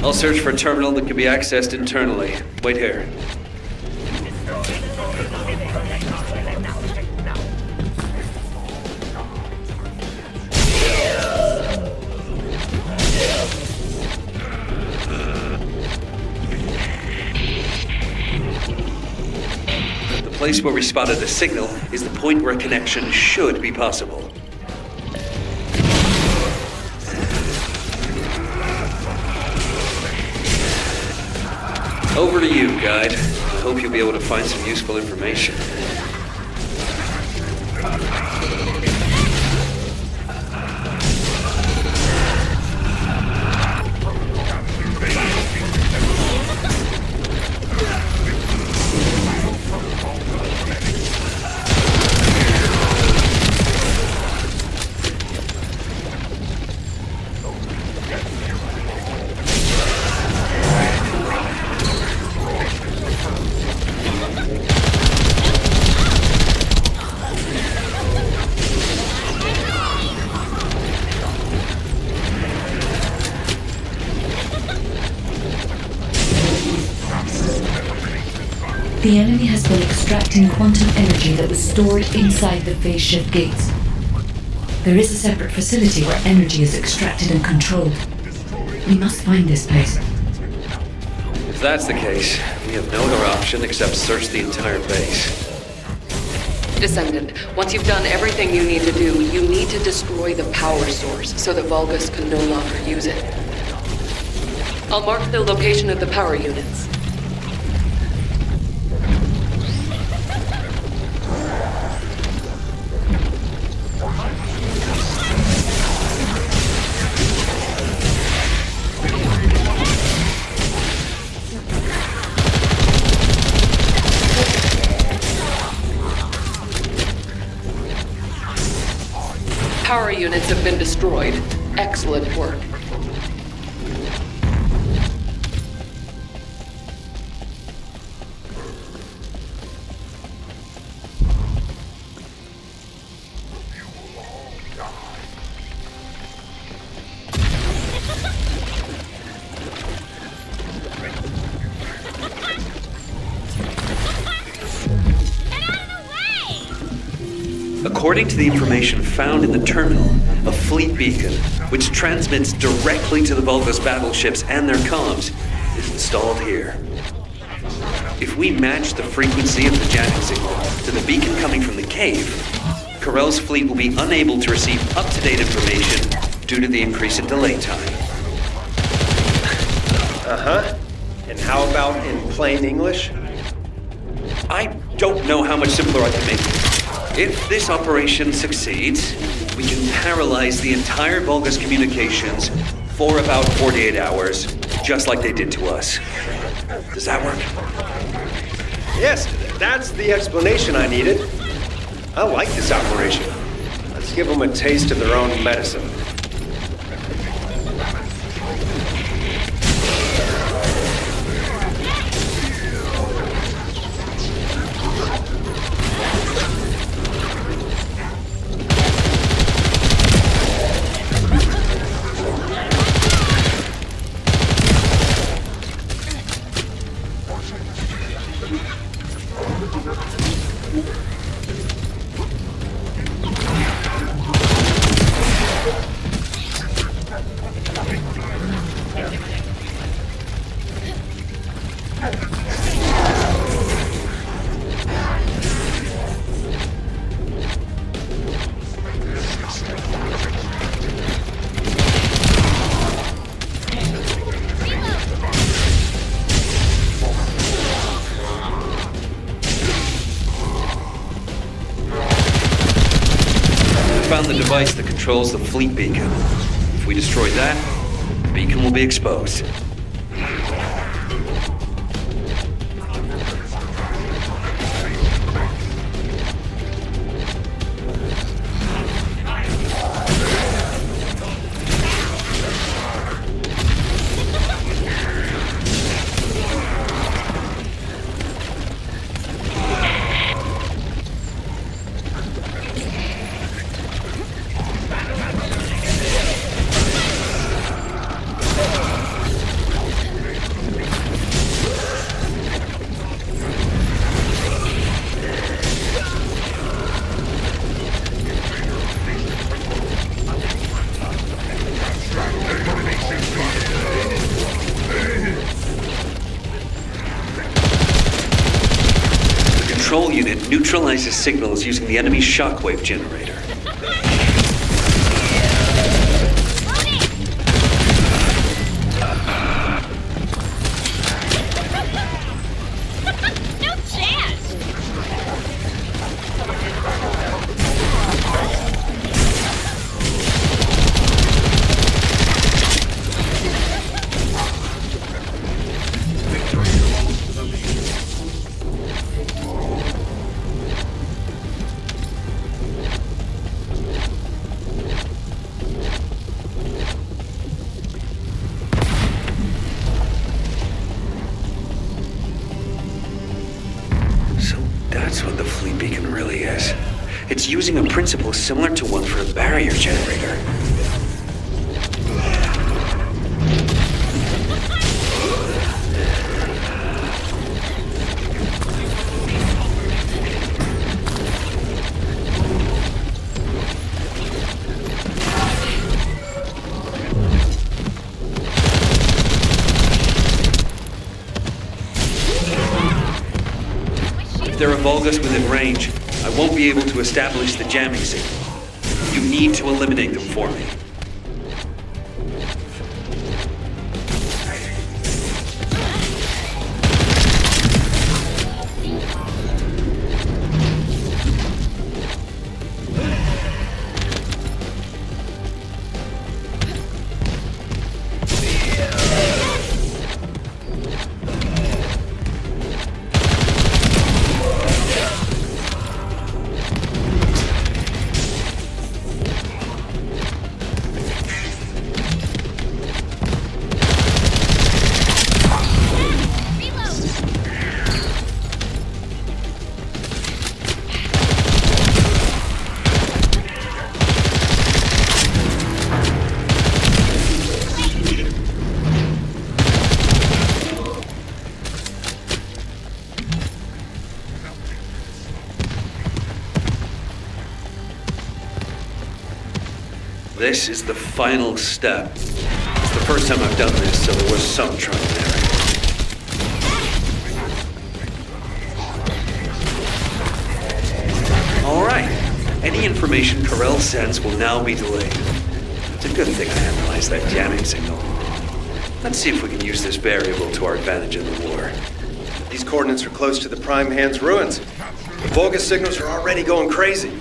I'll search for a terminal that can be accessed internally. Wait here. The place where we spotted a signal is the point where a connection should be possible. Over to you, guide. I hope you'll be able to find some useful information. The enemy has been extracting quantum energy that was stored inside the phase shift gates. There is a separate facility where energy is extracted and controlled. We must find this place. If that's the case, we have no other option except search the entire base. Descendant, once you've done everything you need to do, you need to destroy the power source so the Vulgus can no longer use it. I'll mark the location of the power units. Power units have been destroyed. Excellent work. According to the information found in the terminal, a fleet beacon, which transmits directly to the Vulgus battleships and their comms, is installed here. If we match the frequency of the jamming signal to the beacon coming from the cave, Corell's fleet will be unable to receive up-to-date information due to the increase in delay time. Uh-huh. And how about in plain English? I don't know how much simpler I can make it. If this operation succeeds, we can paralyze the entire Vulgus communications for about 48 hours, just like they did to us. Does that work? Yes, that's the explanation I needed. I like this operation. Let's give them a taste of their own medicine. Found the device that controls the fleet beacon. If we destroy that, the beacon will be exposed. Control unit neutralizes signals using the enemy's shockwave generator. No chance! beacon really is. It's using a principle similar to one for a barrier generator. If there are Vulgus within range, I won't be able to establish the jamming signal. You need to eliminate them for me. This is the final step. It's the first time I've done this, so there was some trouble there. All right. Any information Corell sends will now be delayed. It's a good thing I analyzed that jamming signal. Let's see if we can use this variable to our advantage in the war. These coordinates are close to the Prime Hand's ruins. The Vulgus signals are already going crazy.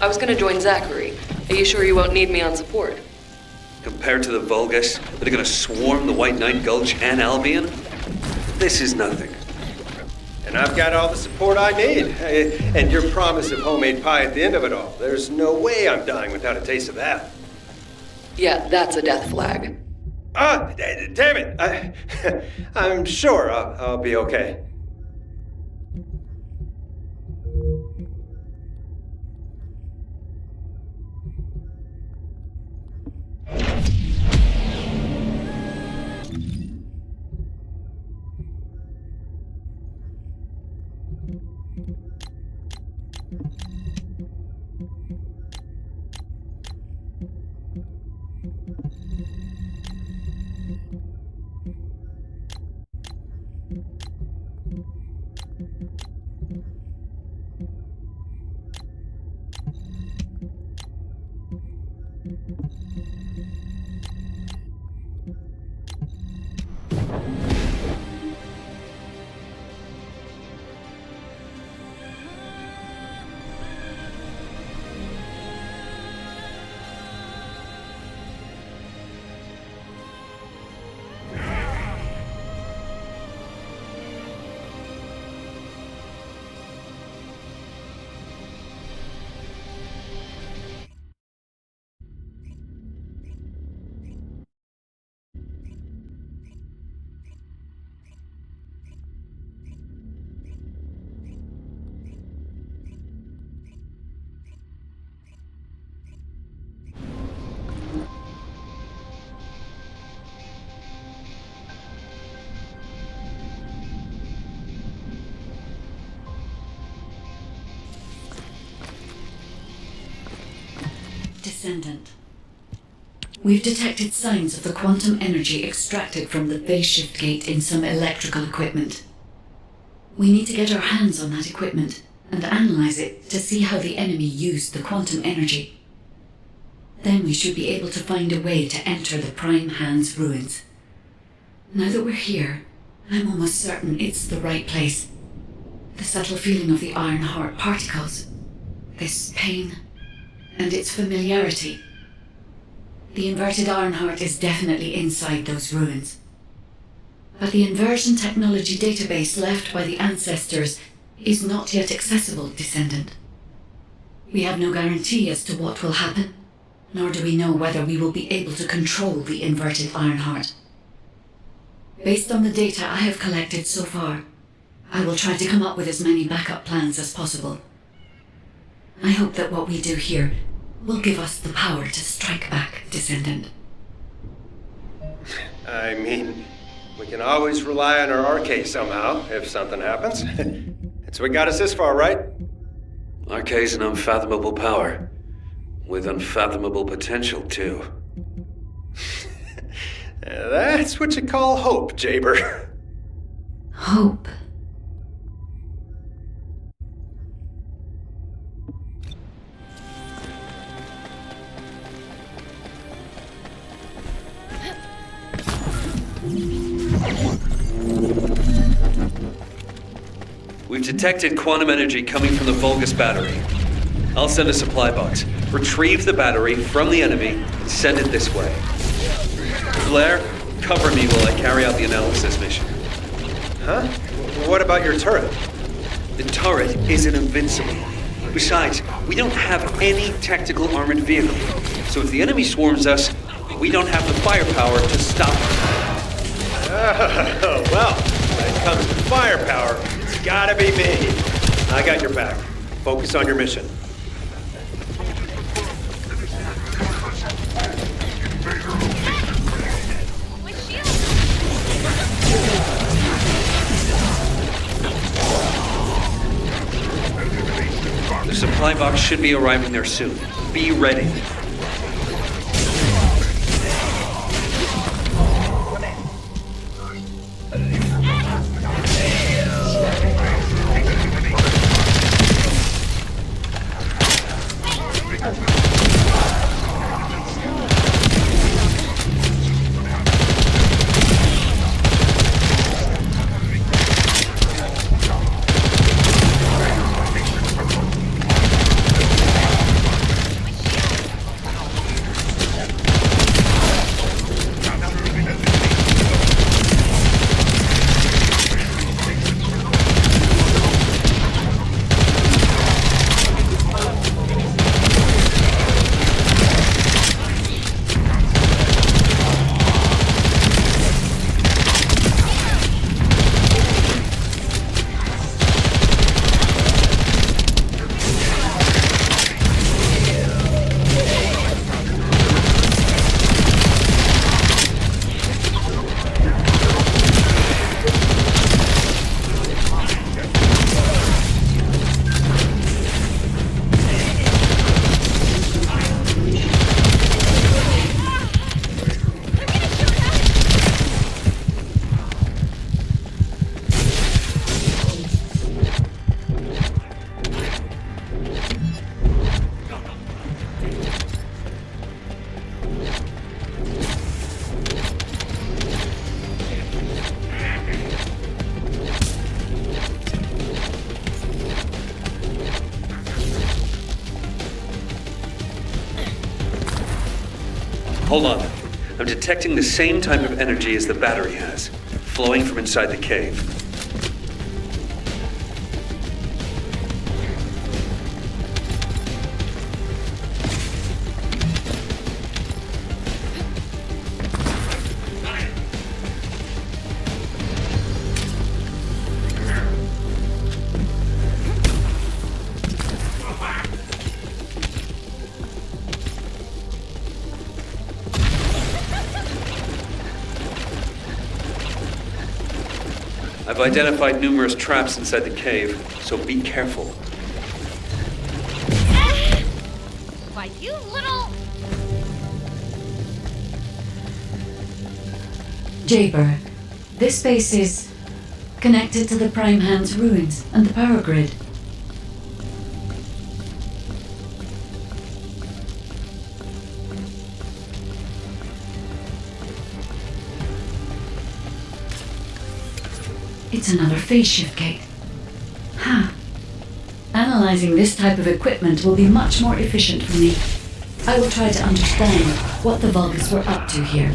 I was gonna join Zachary. Are you sure you won't need me on support? Compared to the Vulgus that are gonna swarm the White Knight Gulch and Albion, this is nothing. And I've got all the support I need. And your promise of homemade pie at the end of it all. There's no way I'm dying without a taste of that. Yeah, that's a death flag. Damn it! I'm sure I'll be okay. Descendant. We've detected signs of the quantum energy extracted from the phase shift gate in some electrical equipment. We need to get our hands on that equipment and analyze it to see how the enemy used the quantum energy. Then we should be able to find a way to enter the Prime Hand's ruins. Now that we're here, I'm almost certain it's the right place. The subtle feeling of the Iron Heart particles, this pain, and its familiarity. The inverted Ironheart is definitely inside those ruins. But the inversion technology database left by the ancestors is not yet accessible, Descendant. We have no guarantee as to what will happen, nor do we know whether we will be able to control the inverted Ironheart. Based on the data I have collected so far, I will try to come up with as many backup plans as possible. I hope that what we do here will give us the power to strike back, Descendant. I mean, we can always rely on our arcade somehow, if something happens. It's what got us this far, right? Arcade's an unfathomable power. With unfathomable potential, too. That's what you call hope, Jaber. Hope. We've detected quantum energy coming from the Vulgus battery. I'll send a supply box. Retrieve the battery from the enemy and send it this way. Blair, cover me while I carry out the analysis mission. Huh? What about your turret? The turret isn't invincible. Besides, we don't have any tactical armored vehicle. So if the enemy swarms us, we don't have the firepower to stop it. Oh, well, when it comes to firepower, it's gotta be me. I got your back. Focus on your mission. The supply box should be arriving there soon. Be ready. Hold on. I'm detecting the same type of energy as the battery has, flowing from inside the cave. I've identified numerous traps inside the cave, so be careful. Why, you little... Jaber, this space is connected to the Prime Hand's ruins and the power grid. It's another phase shift gate. Huh. Analyzing this type of equipment will be much more efficient for me. I will try to understand what the Vulgus were up to here.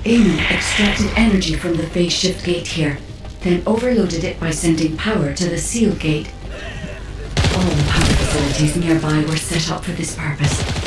Eamon extracted energy from the phase shift gate here, then overloaded it by sending power to the seal gate facilities nearby were set up for this purpose.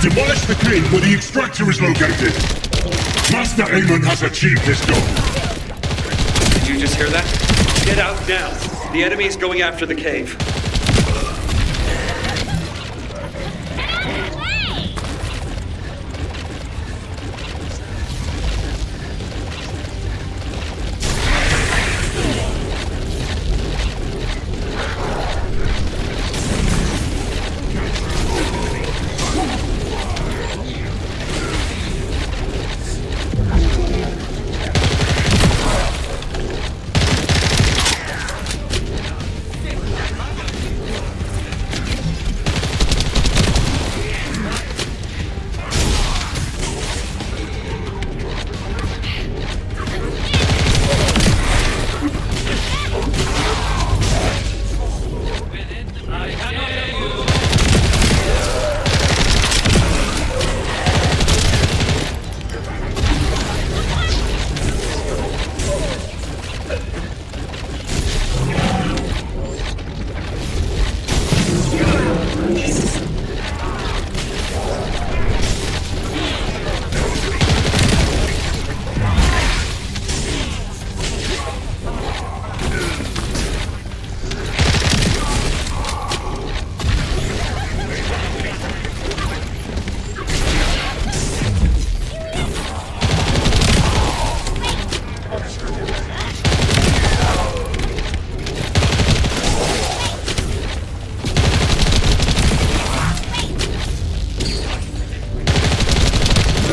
Demolish the cave where the extractor is located. Master Amon has achieved his goal. Did you just hear that? Get out now. The enemy is going after the cave.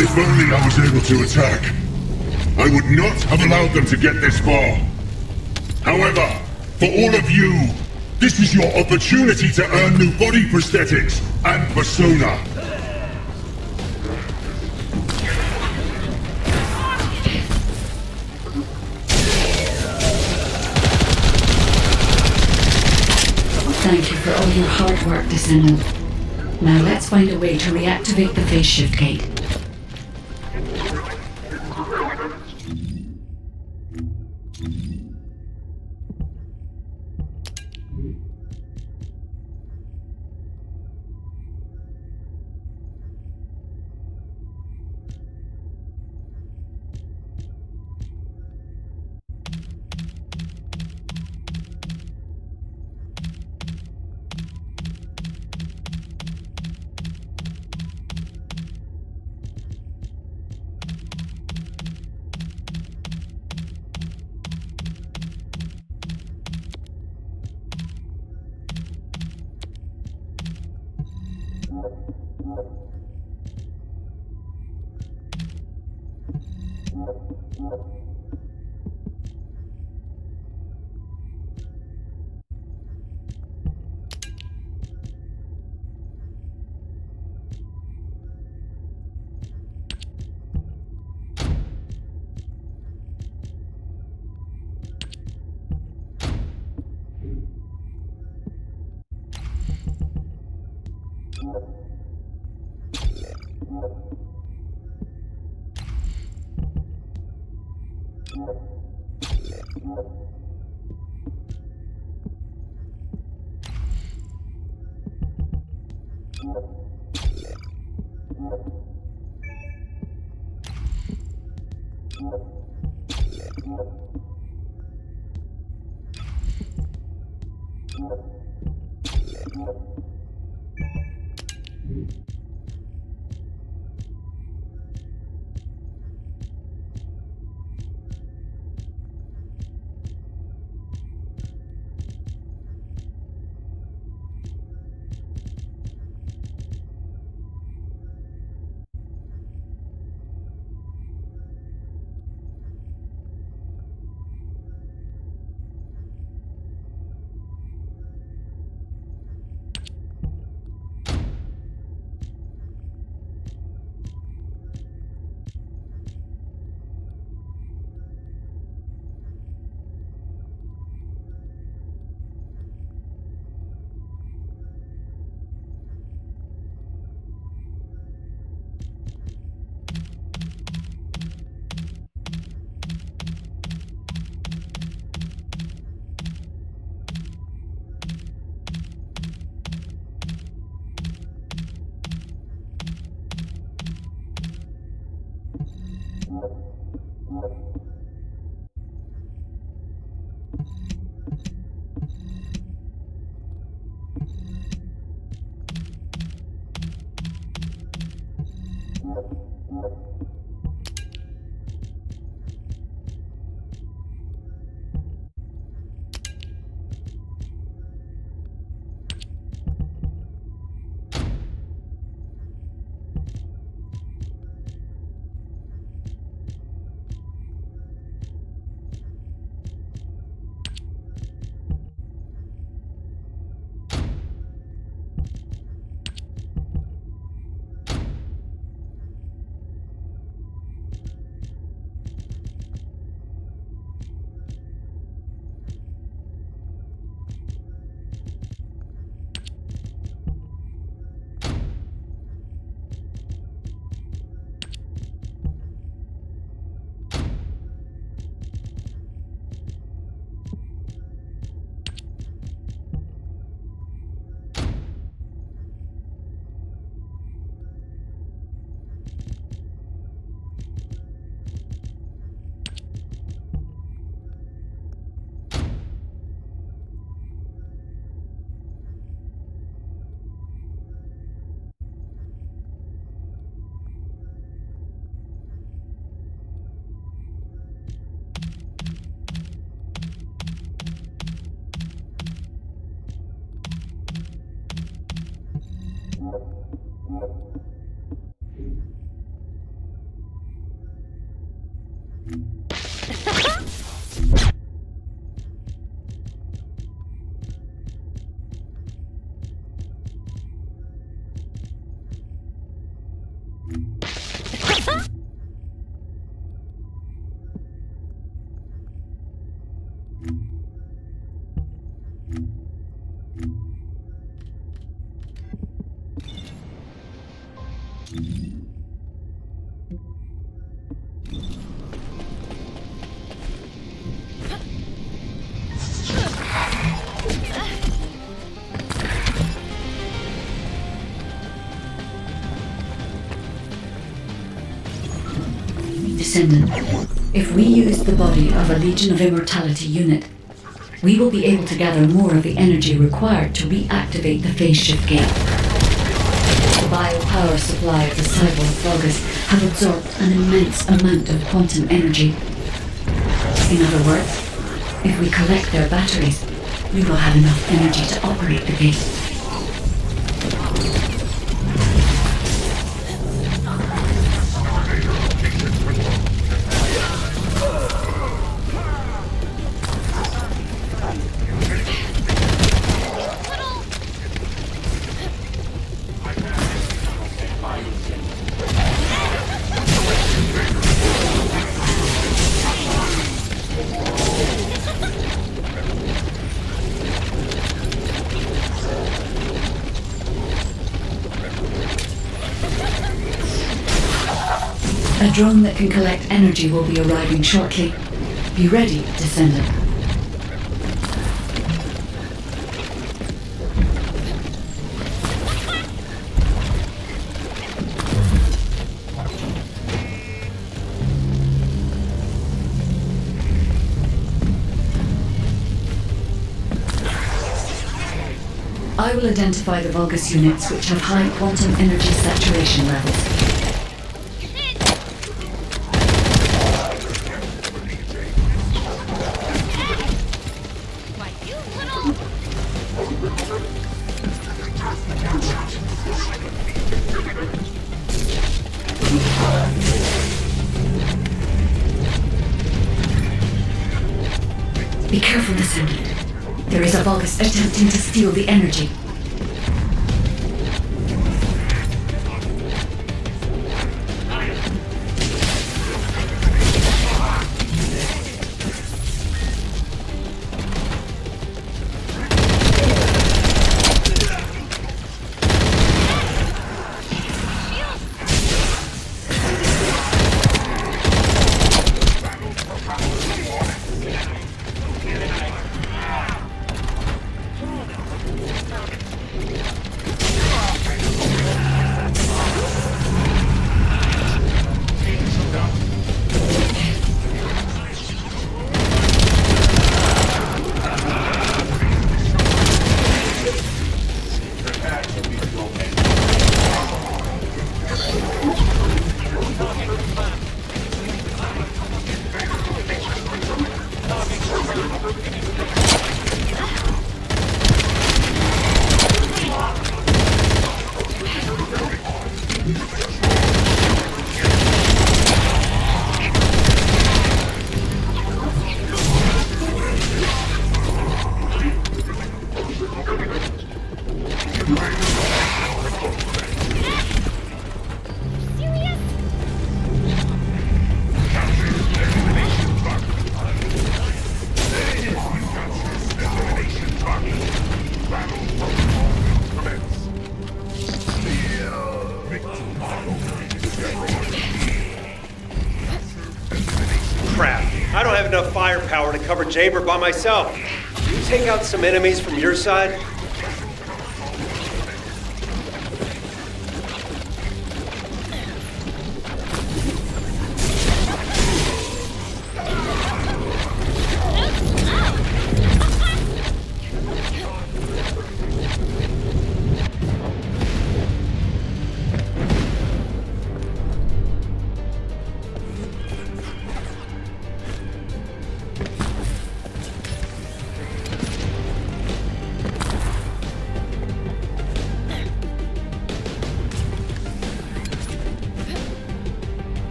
If only I was able to attack, I would not have allowed them to get this far. However, for all of you, this is your opportunity to earn new body prosthetics and persona. Thank you for all your hard work, Descendant. Now let's find a way to reactivate the phase shift gate. Descendant, if we use the body of a Legion of Immortality unit, we will be able to gather more of the energy required to reactivate the phase shift gate. The biopower supply of the cyborg Vulgus have absorbed an immense amount of quantum energy. In other words, if we collect their batteries, we will have enough energy to operate the gate. A drone that can collect energy will be arriving shortly. Be ready, Descendant. I will identify the Vulgus units which have high quantum energy saturation levels. Be careful, Descendant. There is a Vulgus attempting to steal the energy. crap. I don't have enough firepower to cover Jaber by myself. Can you take out some enemies from your side?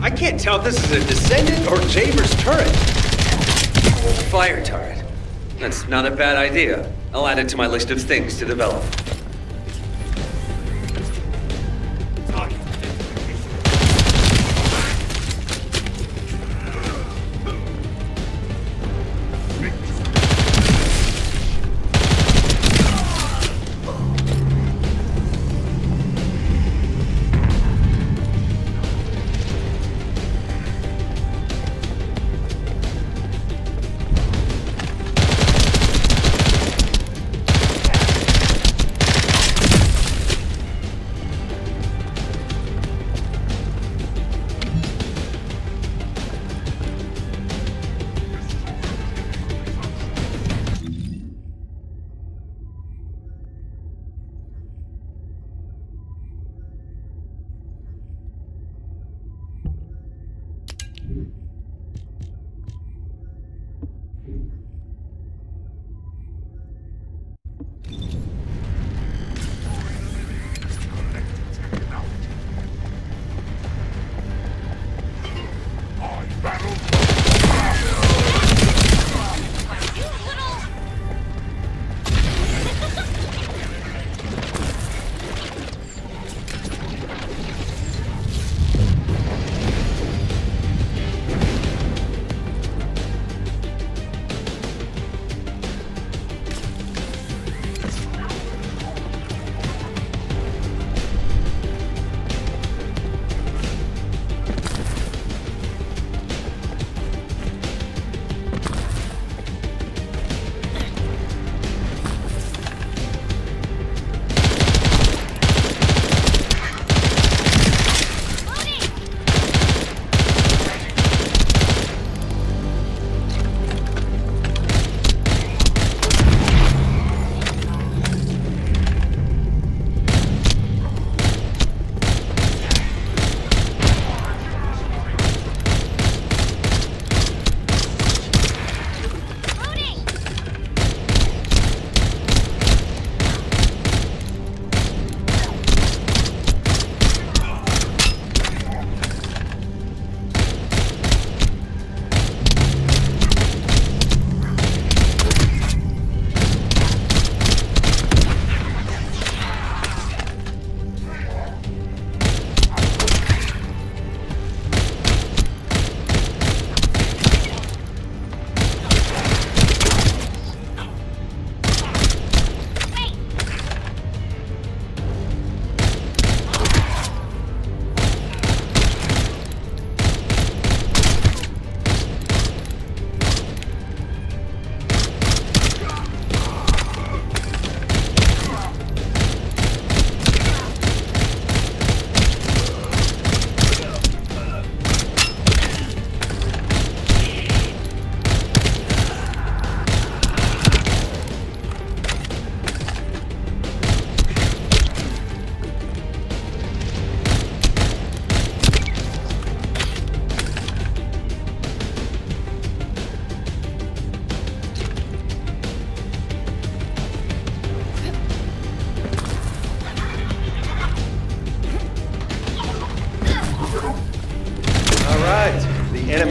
I can't tell if this is a Descendant or Jaber's turret. Fire turret. That's not a bad idea. I'll add it to my list of things to develop.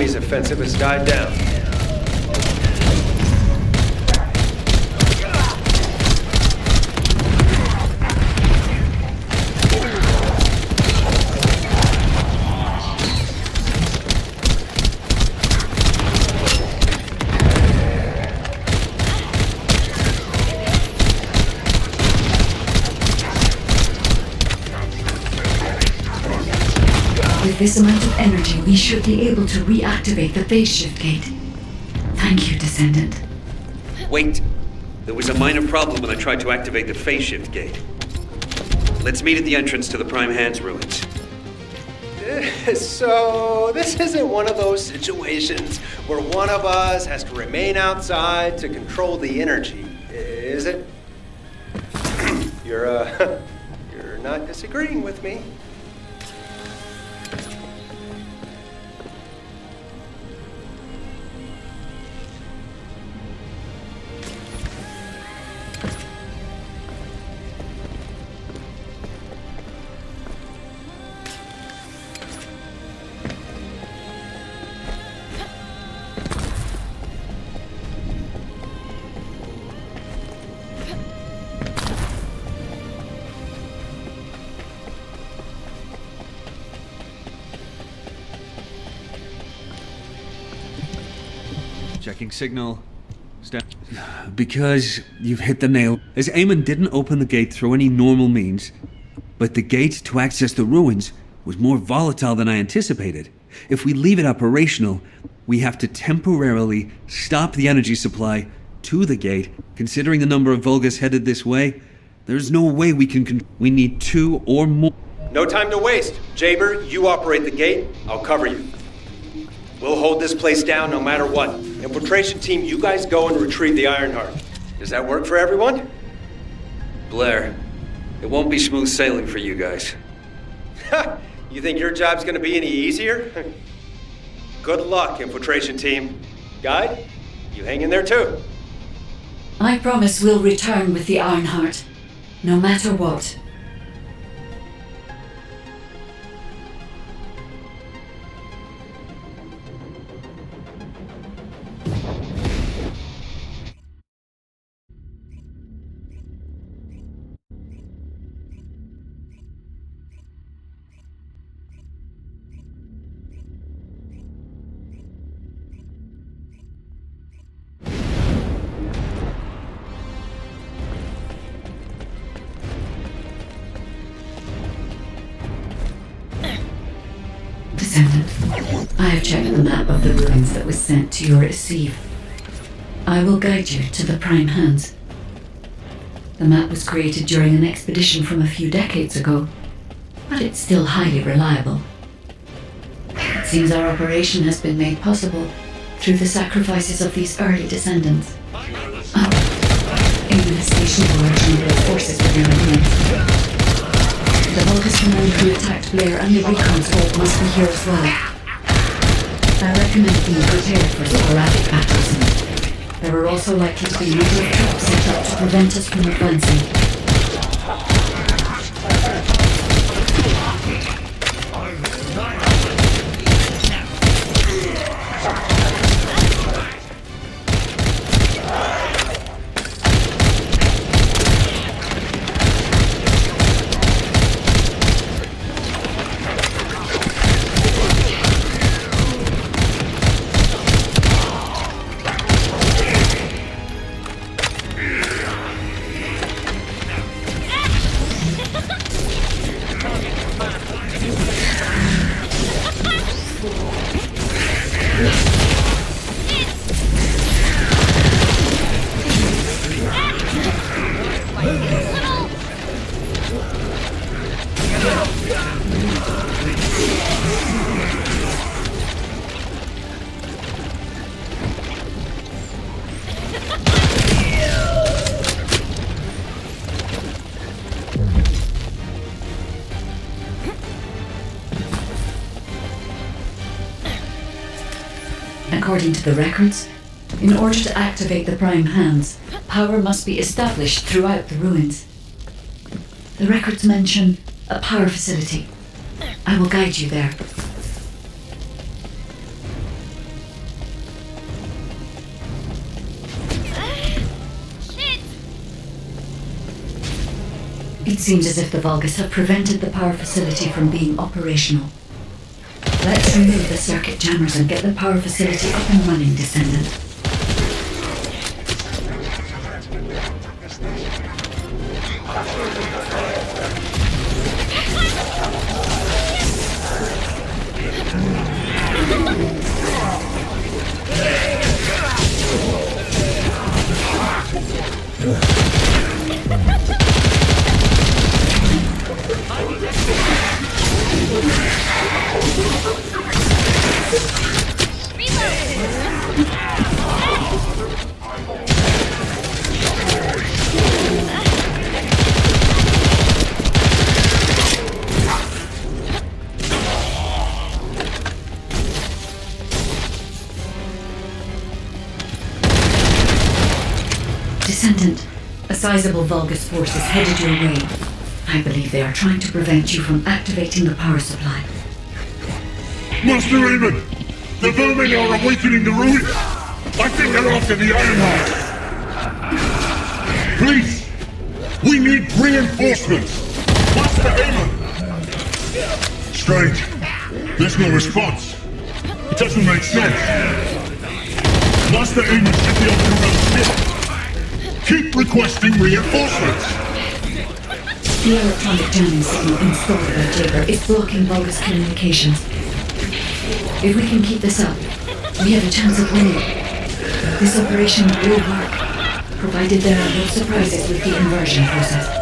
enemy's offensive has died down. With this amount of energy, we should be able to reactivate the phase shift gate. Thank you, Descendant. Wait. There was a minor problem when I tried to activate the phase shift gate. Let's meet at the entrance to the Prime Hands ruins. So, this isn't one of those situations where one of us has to remain outside to control the energy, is it? You're not disagreeing with me. Checking signal. Because you've hit the nail. As Eamon didn't open the gate through any normal means, but the gate to access the ruins was more volatile than I anticipated. If we leave it operational, we have to temporarily stop the energy supply to the gate. Considering the number of Vulgus headed this way, there's no way we can we need 2 or more. No time to waste. Jaber, you operate the gate. I'll cover you. We'll hold this place down no matter what. Infiltration team, you guys go and retrieve the Ironheart. Does that work for everyone? Blair, it won't be smooth sailing for you guys. You think your job's gonna be any easier? Good luck, Infiltration team. Guide, you hang in there too. I promise we'll return with the Ironheart, no matter what. Descendant, I have checked the map of the ruins that was sent to your receive. I will guide you to the Prime Hands. The map was created during an expedition from a few decades ago, but it's still highly reliable. It seems our operation has been made possible through the sacrifices of these early descendants. Eamon has stationed large number of forces within the ruins. The Vulgus command who attacked Blair and the recon squad must be here as well. I recommend being prepared for sporadic battles. There are also likely to be a number of traps set up to prevent us from advancing. According to the records, in order to activate the Prime Hands, power must be established throughout the ruins. The records mention a power facility. I will guide you there. It seems as if the Vulgus have prevented the power facility from being operational. Let's remove the circuit jammers and get the power facility up and running, Descendant. Descendant, a sizable Vulgus force is headed your way. I believe they are trying to prevent you from activating the power supply. Master Raymond! The vermin are awakening the ruin! I think they're after the Ironheart! Please! We need reinforcements! Master Raymond! Strange. There's no response. It doesn't make sense. Master Raymond should be on the road ship. Keep requesting reinforcements! The electronic jamming signal installed by Jaeger is blocking Vulgus communications. If we can keep this up, we have a chance of winning. This operation will work, provided there are no surprises with the conversion process.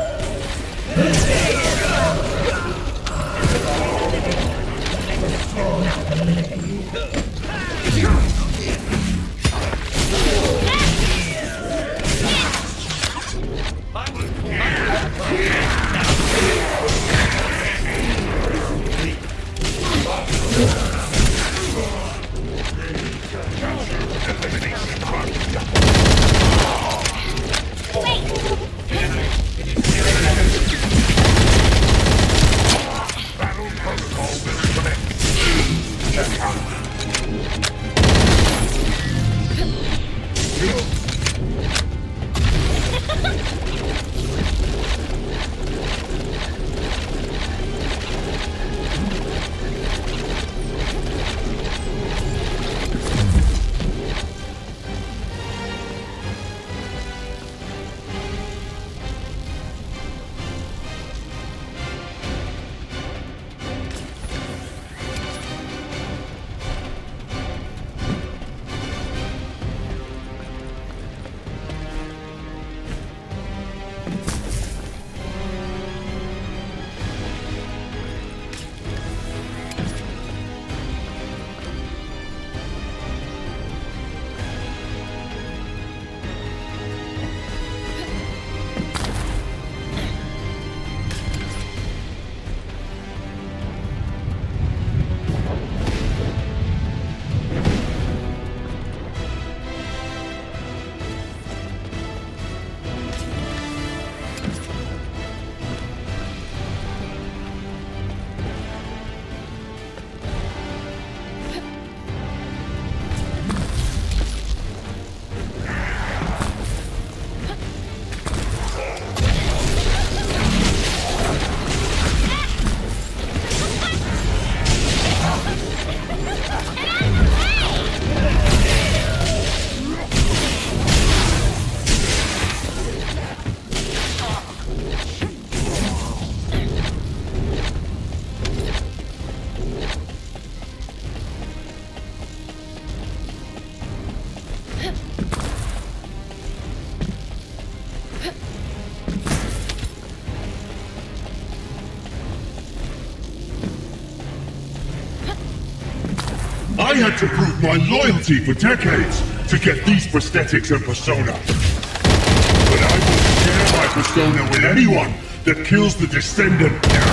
I had to prove my loyalty for decades to get these prosthetics and persona. But I won't share my persona with anyone that kills the Descendant now.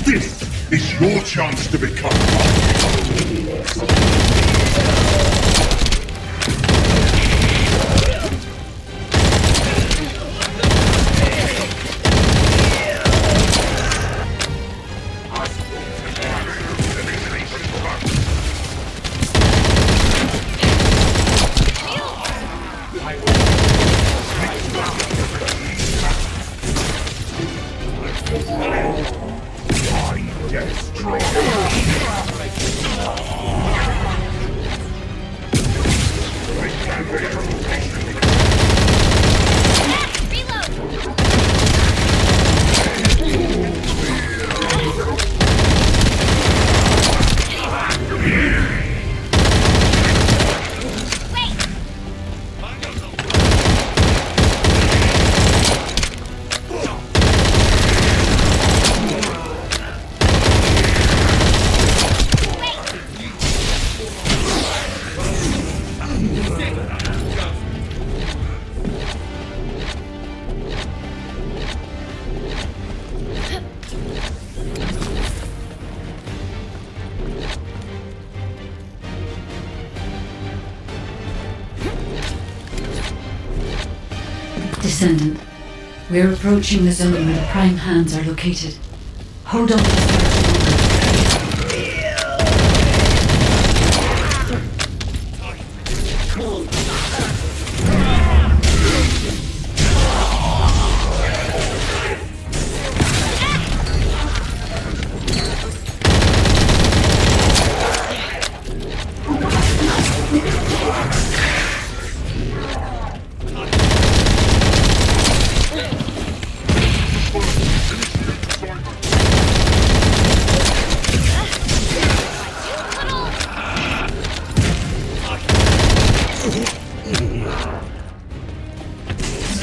This is your chance to become Descendant, we're approaching the zone where the prime hands are located. Hold on to the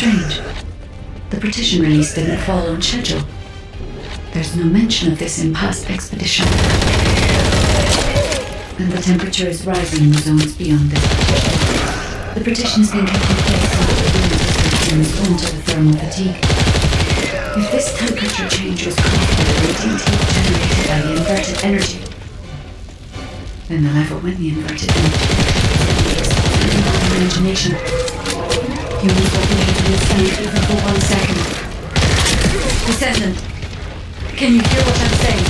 Strange. The partition release didn't fall on schedule. There's no mention of this in past expedition. And the temperature is rising in the zones beyond this partition. The partition is being kept in place so that the unit can respond to the thermal fatigue. If this temperature change was caused by the radiant heat generated by the inverted energy, then the level when the inverted energy is my imagination. Humans will be able to withstand even for 1 second. Descendant, can you hear what I'm saying?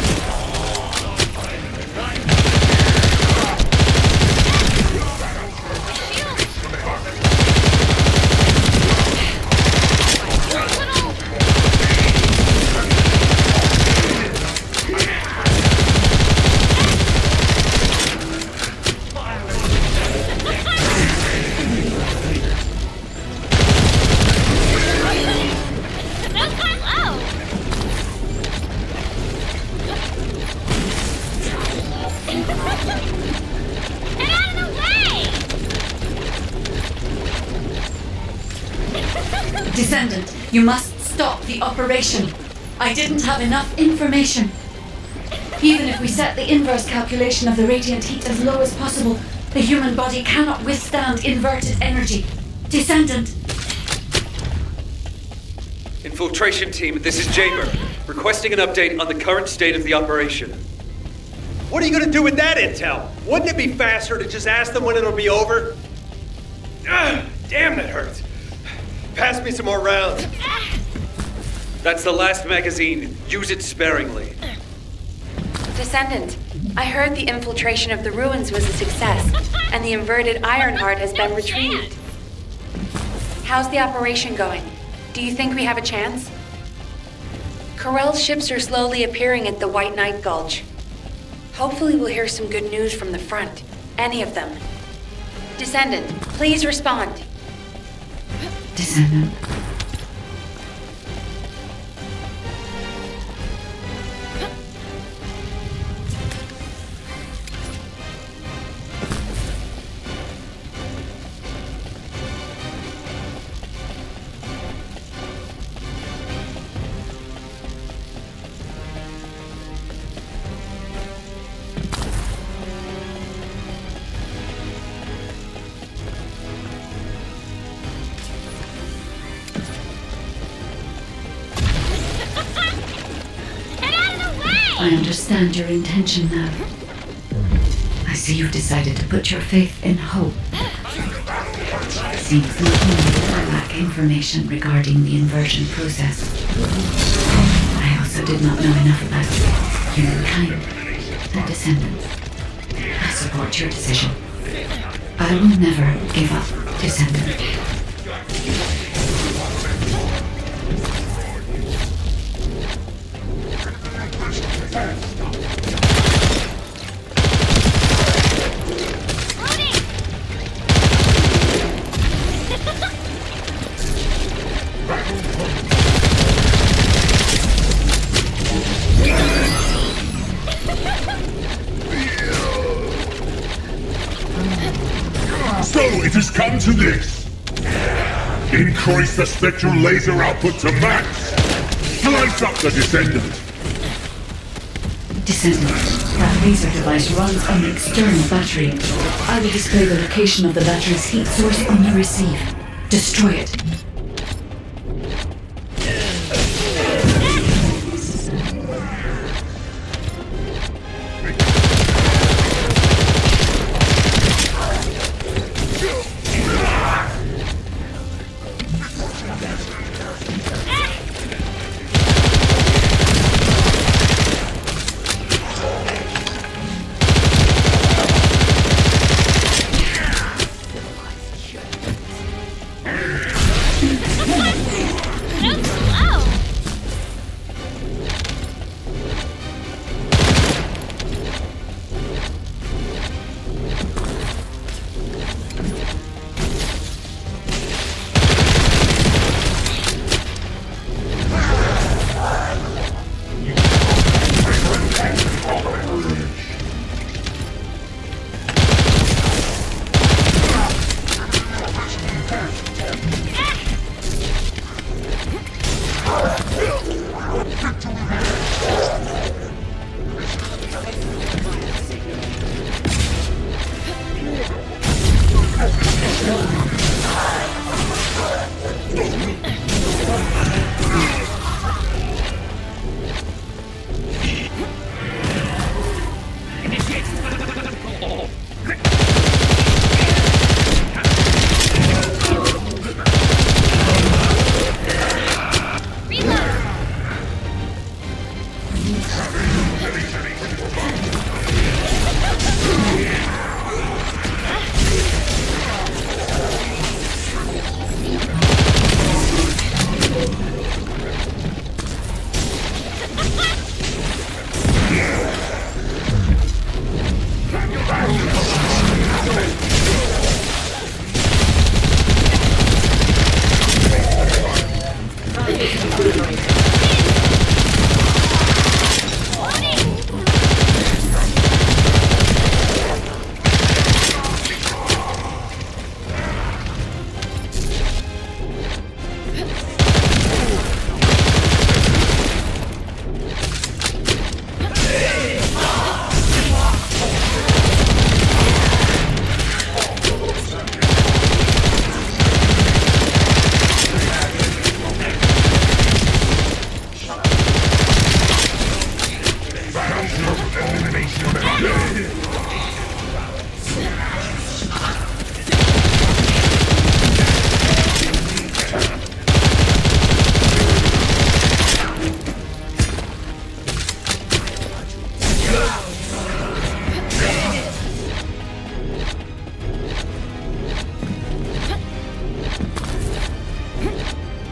Descendant, you must stop the operation. I didn't have enough information. Even if we set the inverse calculation of the radiant heat as low as possible, the human body cannot withstand inverted energy. Descendant. Infiltration team, this is Jaber, requesting an update on the current state of the operation. What are you gonna do with that intel? Wouldn't it be faster to just ask them when it'll be over? Damn, that hurts. Pass me some more rounds. That's the last magazine. Use it sparingly. Descendant, I heard the infiltration of the ruins was a success, and the inverted Ironheart has been retrieved. How's the operation going? Do you think we have a chance? Corell's ships are slowly appearing at the White Knight Gulch. Hopefully we'll hear some good news from the front. Any of them. Descendant, please respond. Descendant. I understand your intention now. I see you've decided to put your faith in hope. Seems not only that I lack information regarding the inversion process, I also did not know enough about humankind and descendants. I support your decision. I will never give up, Descendant. So it has come to this. Increase the spectral laser output to max. Slice up the Descendant. Descendant. That laser device runs on the external battery. I will display the location of the battery's heat source on the receive. Destroy it.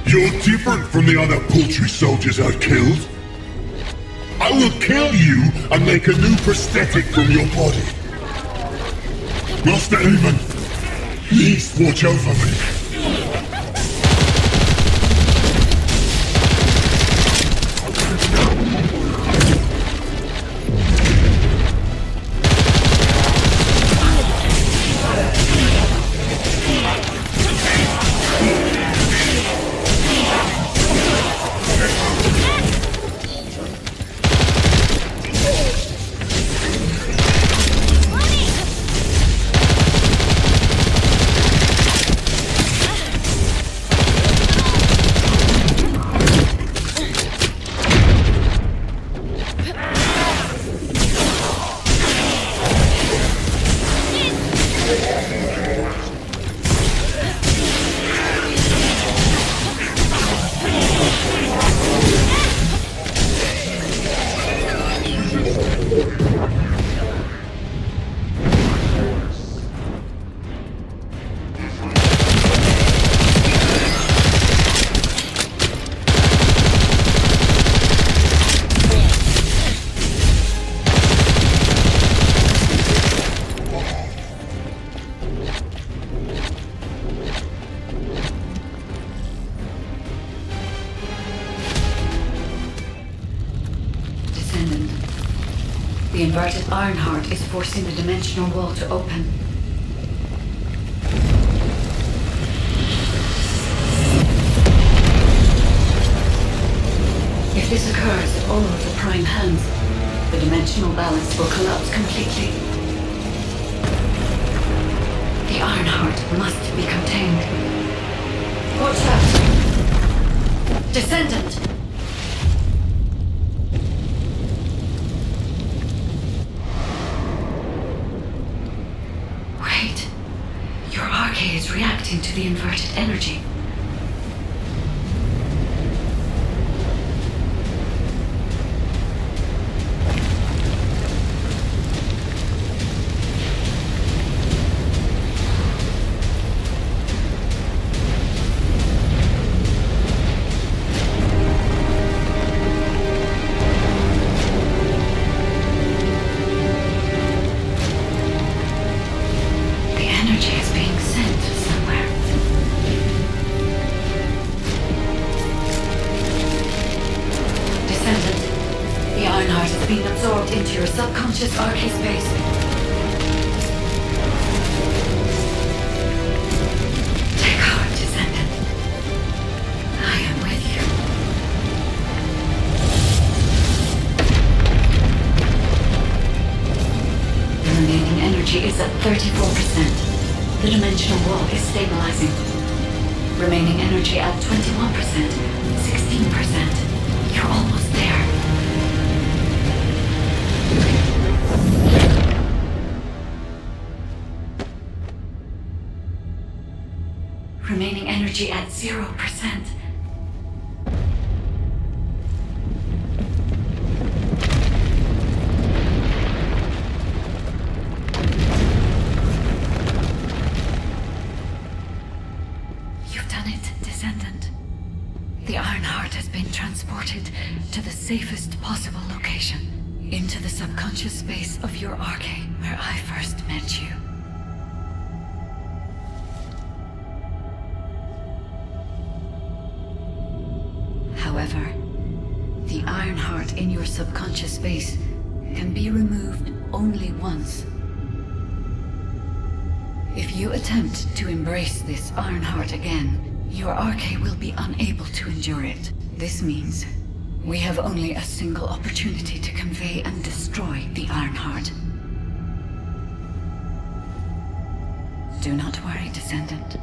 You're different from the other paltry soldiers I killed. I will kill you and make a new prosthetic from your body. Master Aemon, please watch over me. The inverted Ironheart is forcing the dimensional wall to open. If this occurs at all of the prime hands, the dimensional balance will collapse completely. The Ironheart must be contained. Watch out! Descendant! Wait. Your arcade is reacting to the inverted energy. Into your subconscious arcade space. Take heart, Descendant. I am with you. The remaining energy is at 34%. The dimensional wall is stabilizing. Remaining energy at 21%, 16%. You're almost there. Remaining energy at 0%. You've done it, Descendant. The Ironheart has been transported to the safest possible location, into the subconscious space of your arcade, where I first met you. However, the Ironheart in your subconscious space can be removed only once. If you attempt to embrace this Ironheart again, your arcade will be unable to endure it. This means we have only a single opportunity to convey and destroy the Ironheart. Do not worry, Descendant.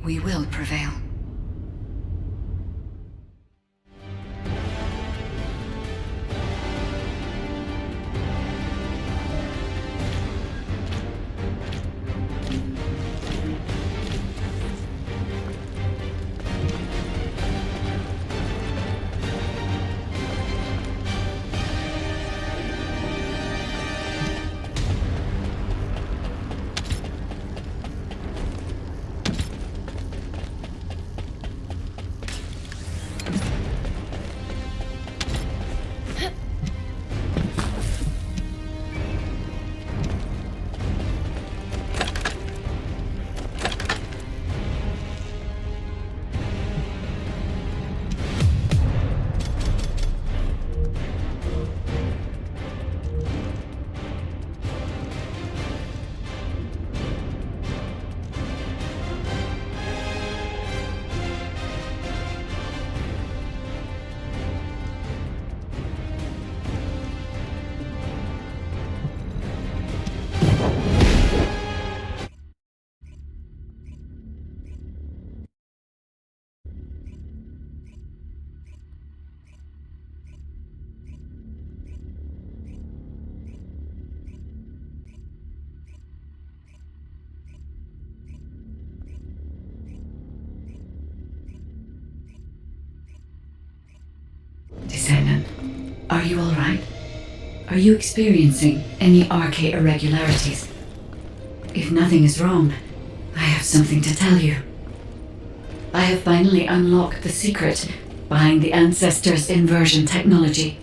We will prevail. Descendant, are you all right? Are you experiencing any arcade irregularities? If nothing is wrong, I have something to tell you. I have finally unlocked the secret behind the Ancestors' inversion technology.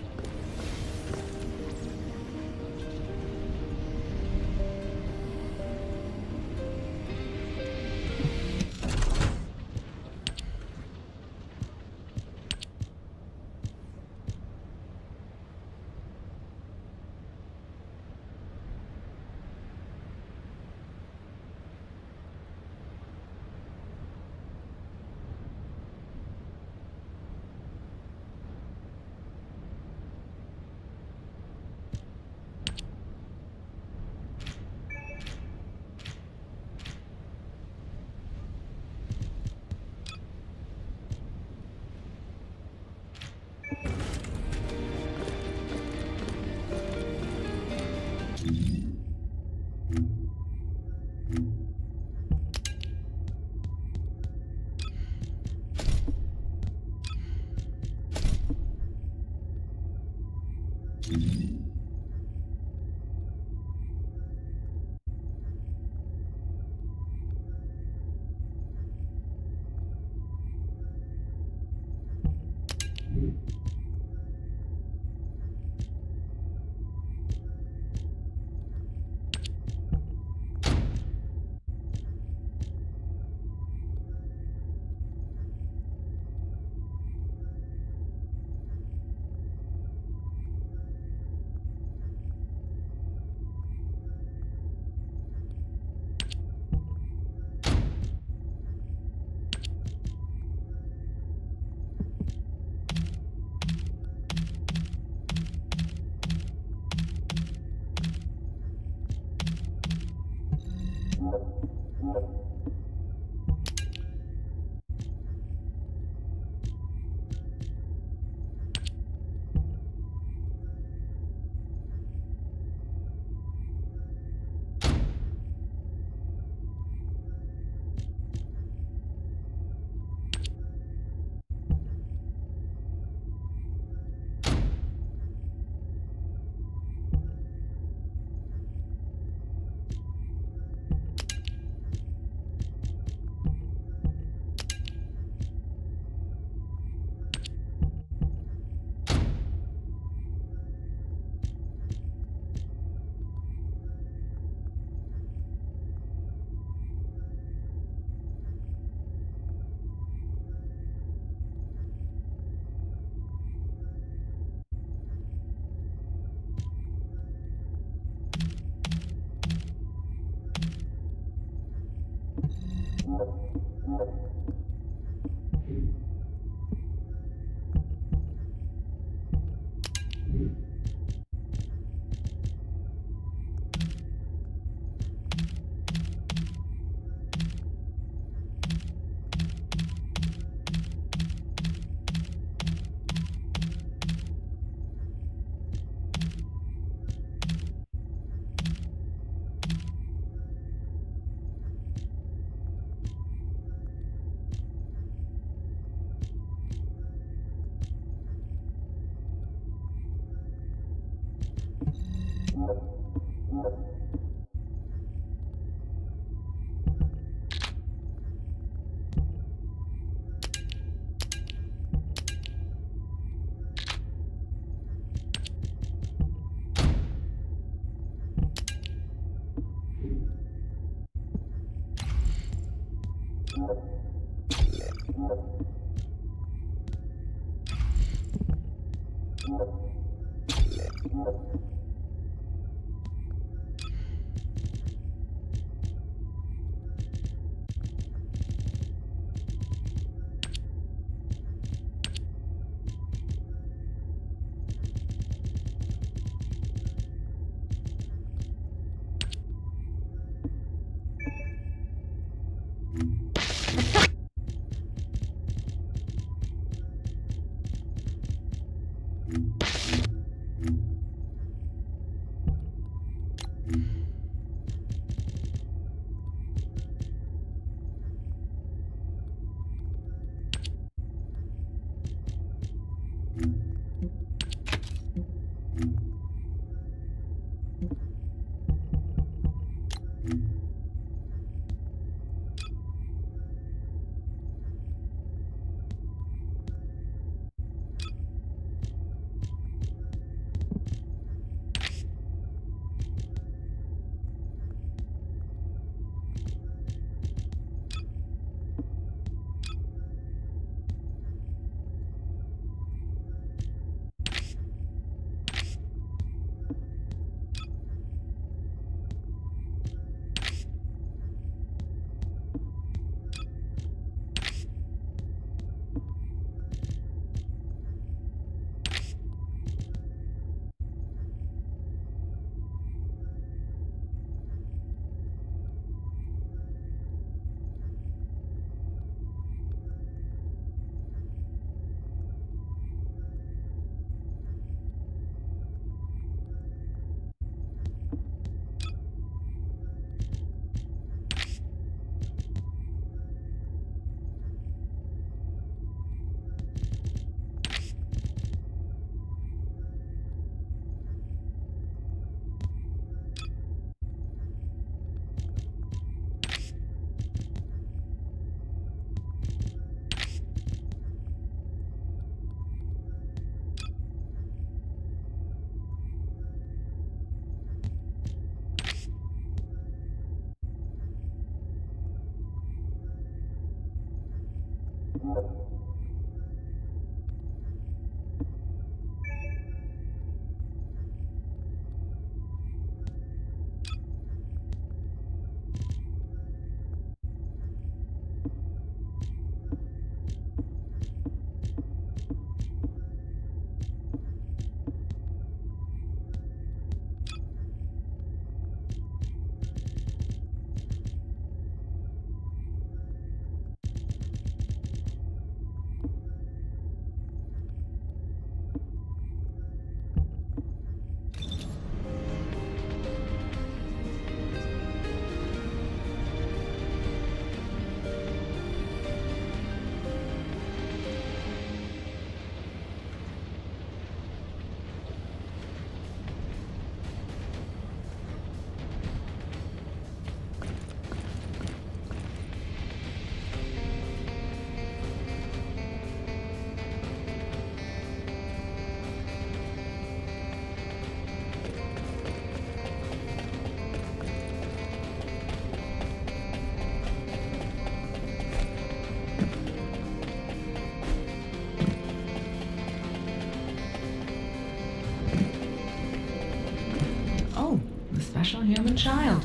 Special human child.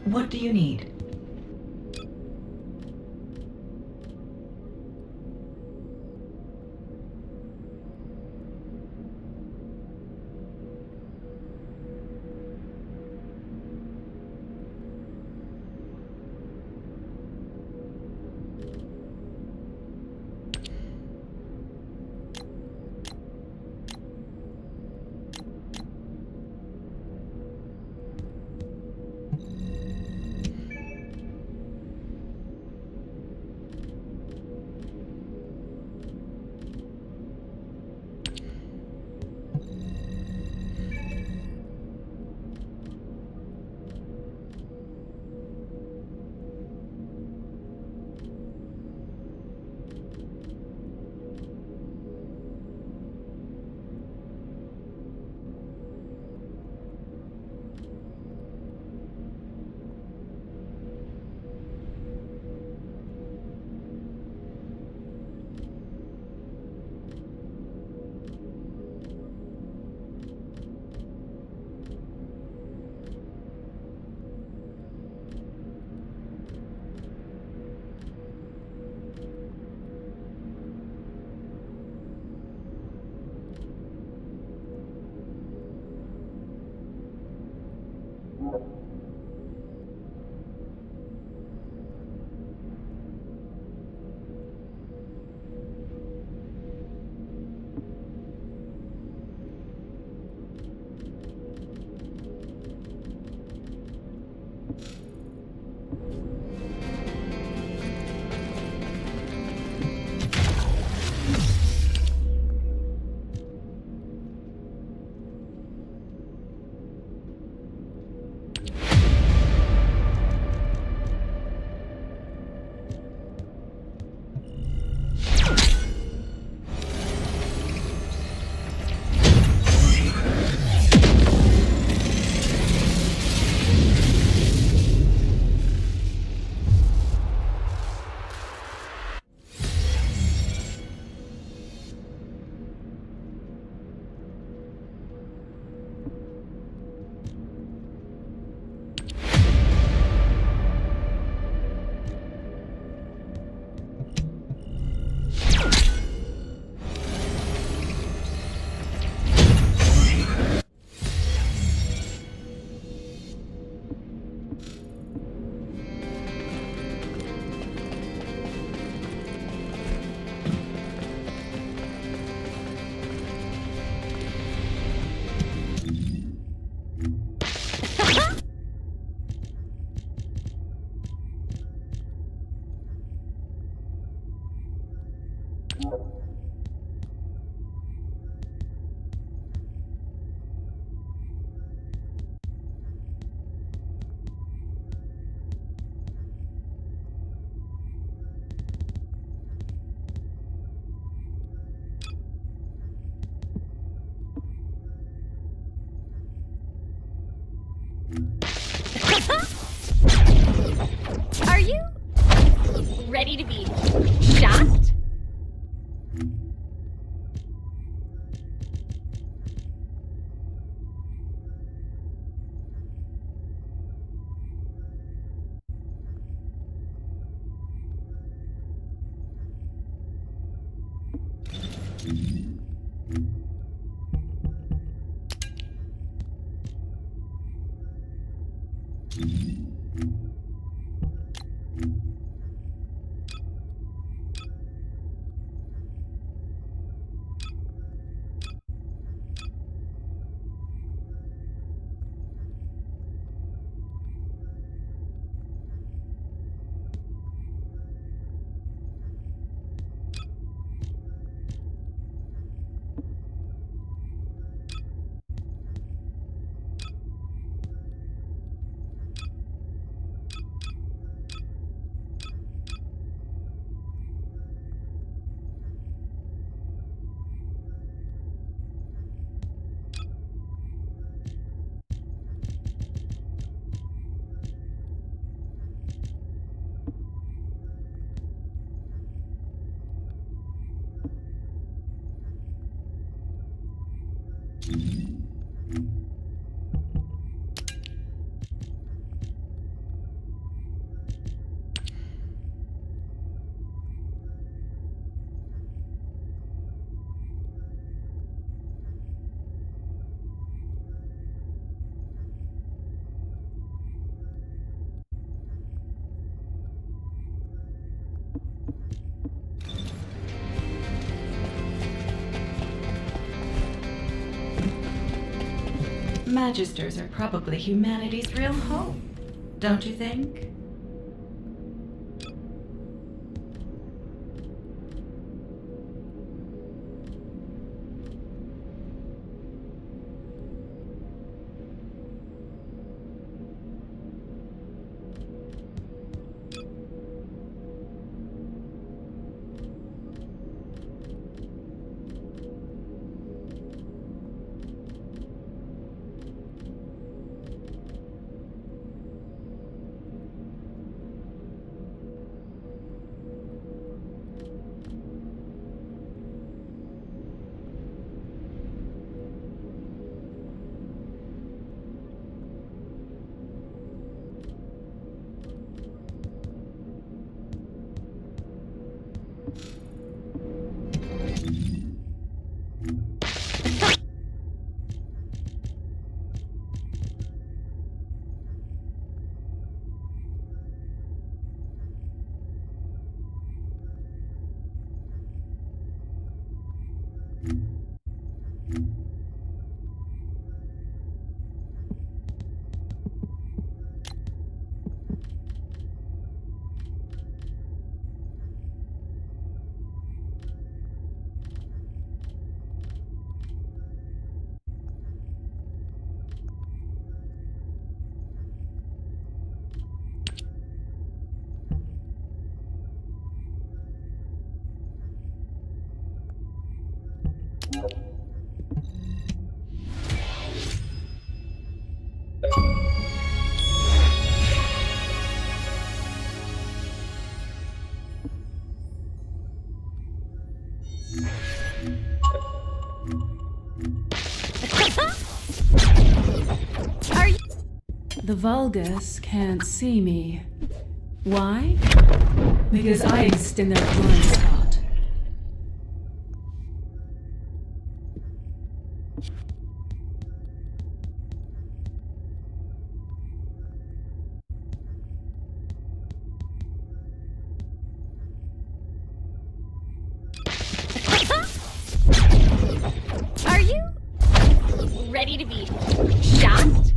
What do you need? Are you ready to be shocked? Magisters are probably humanity's real hope, don't you think? The Vulgus can't see me. Why? Because I exist in their blind spot. Are you ready to be shocked?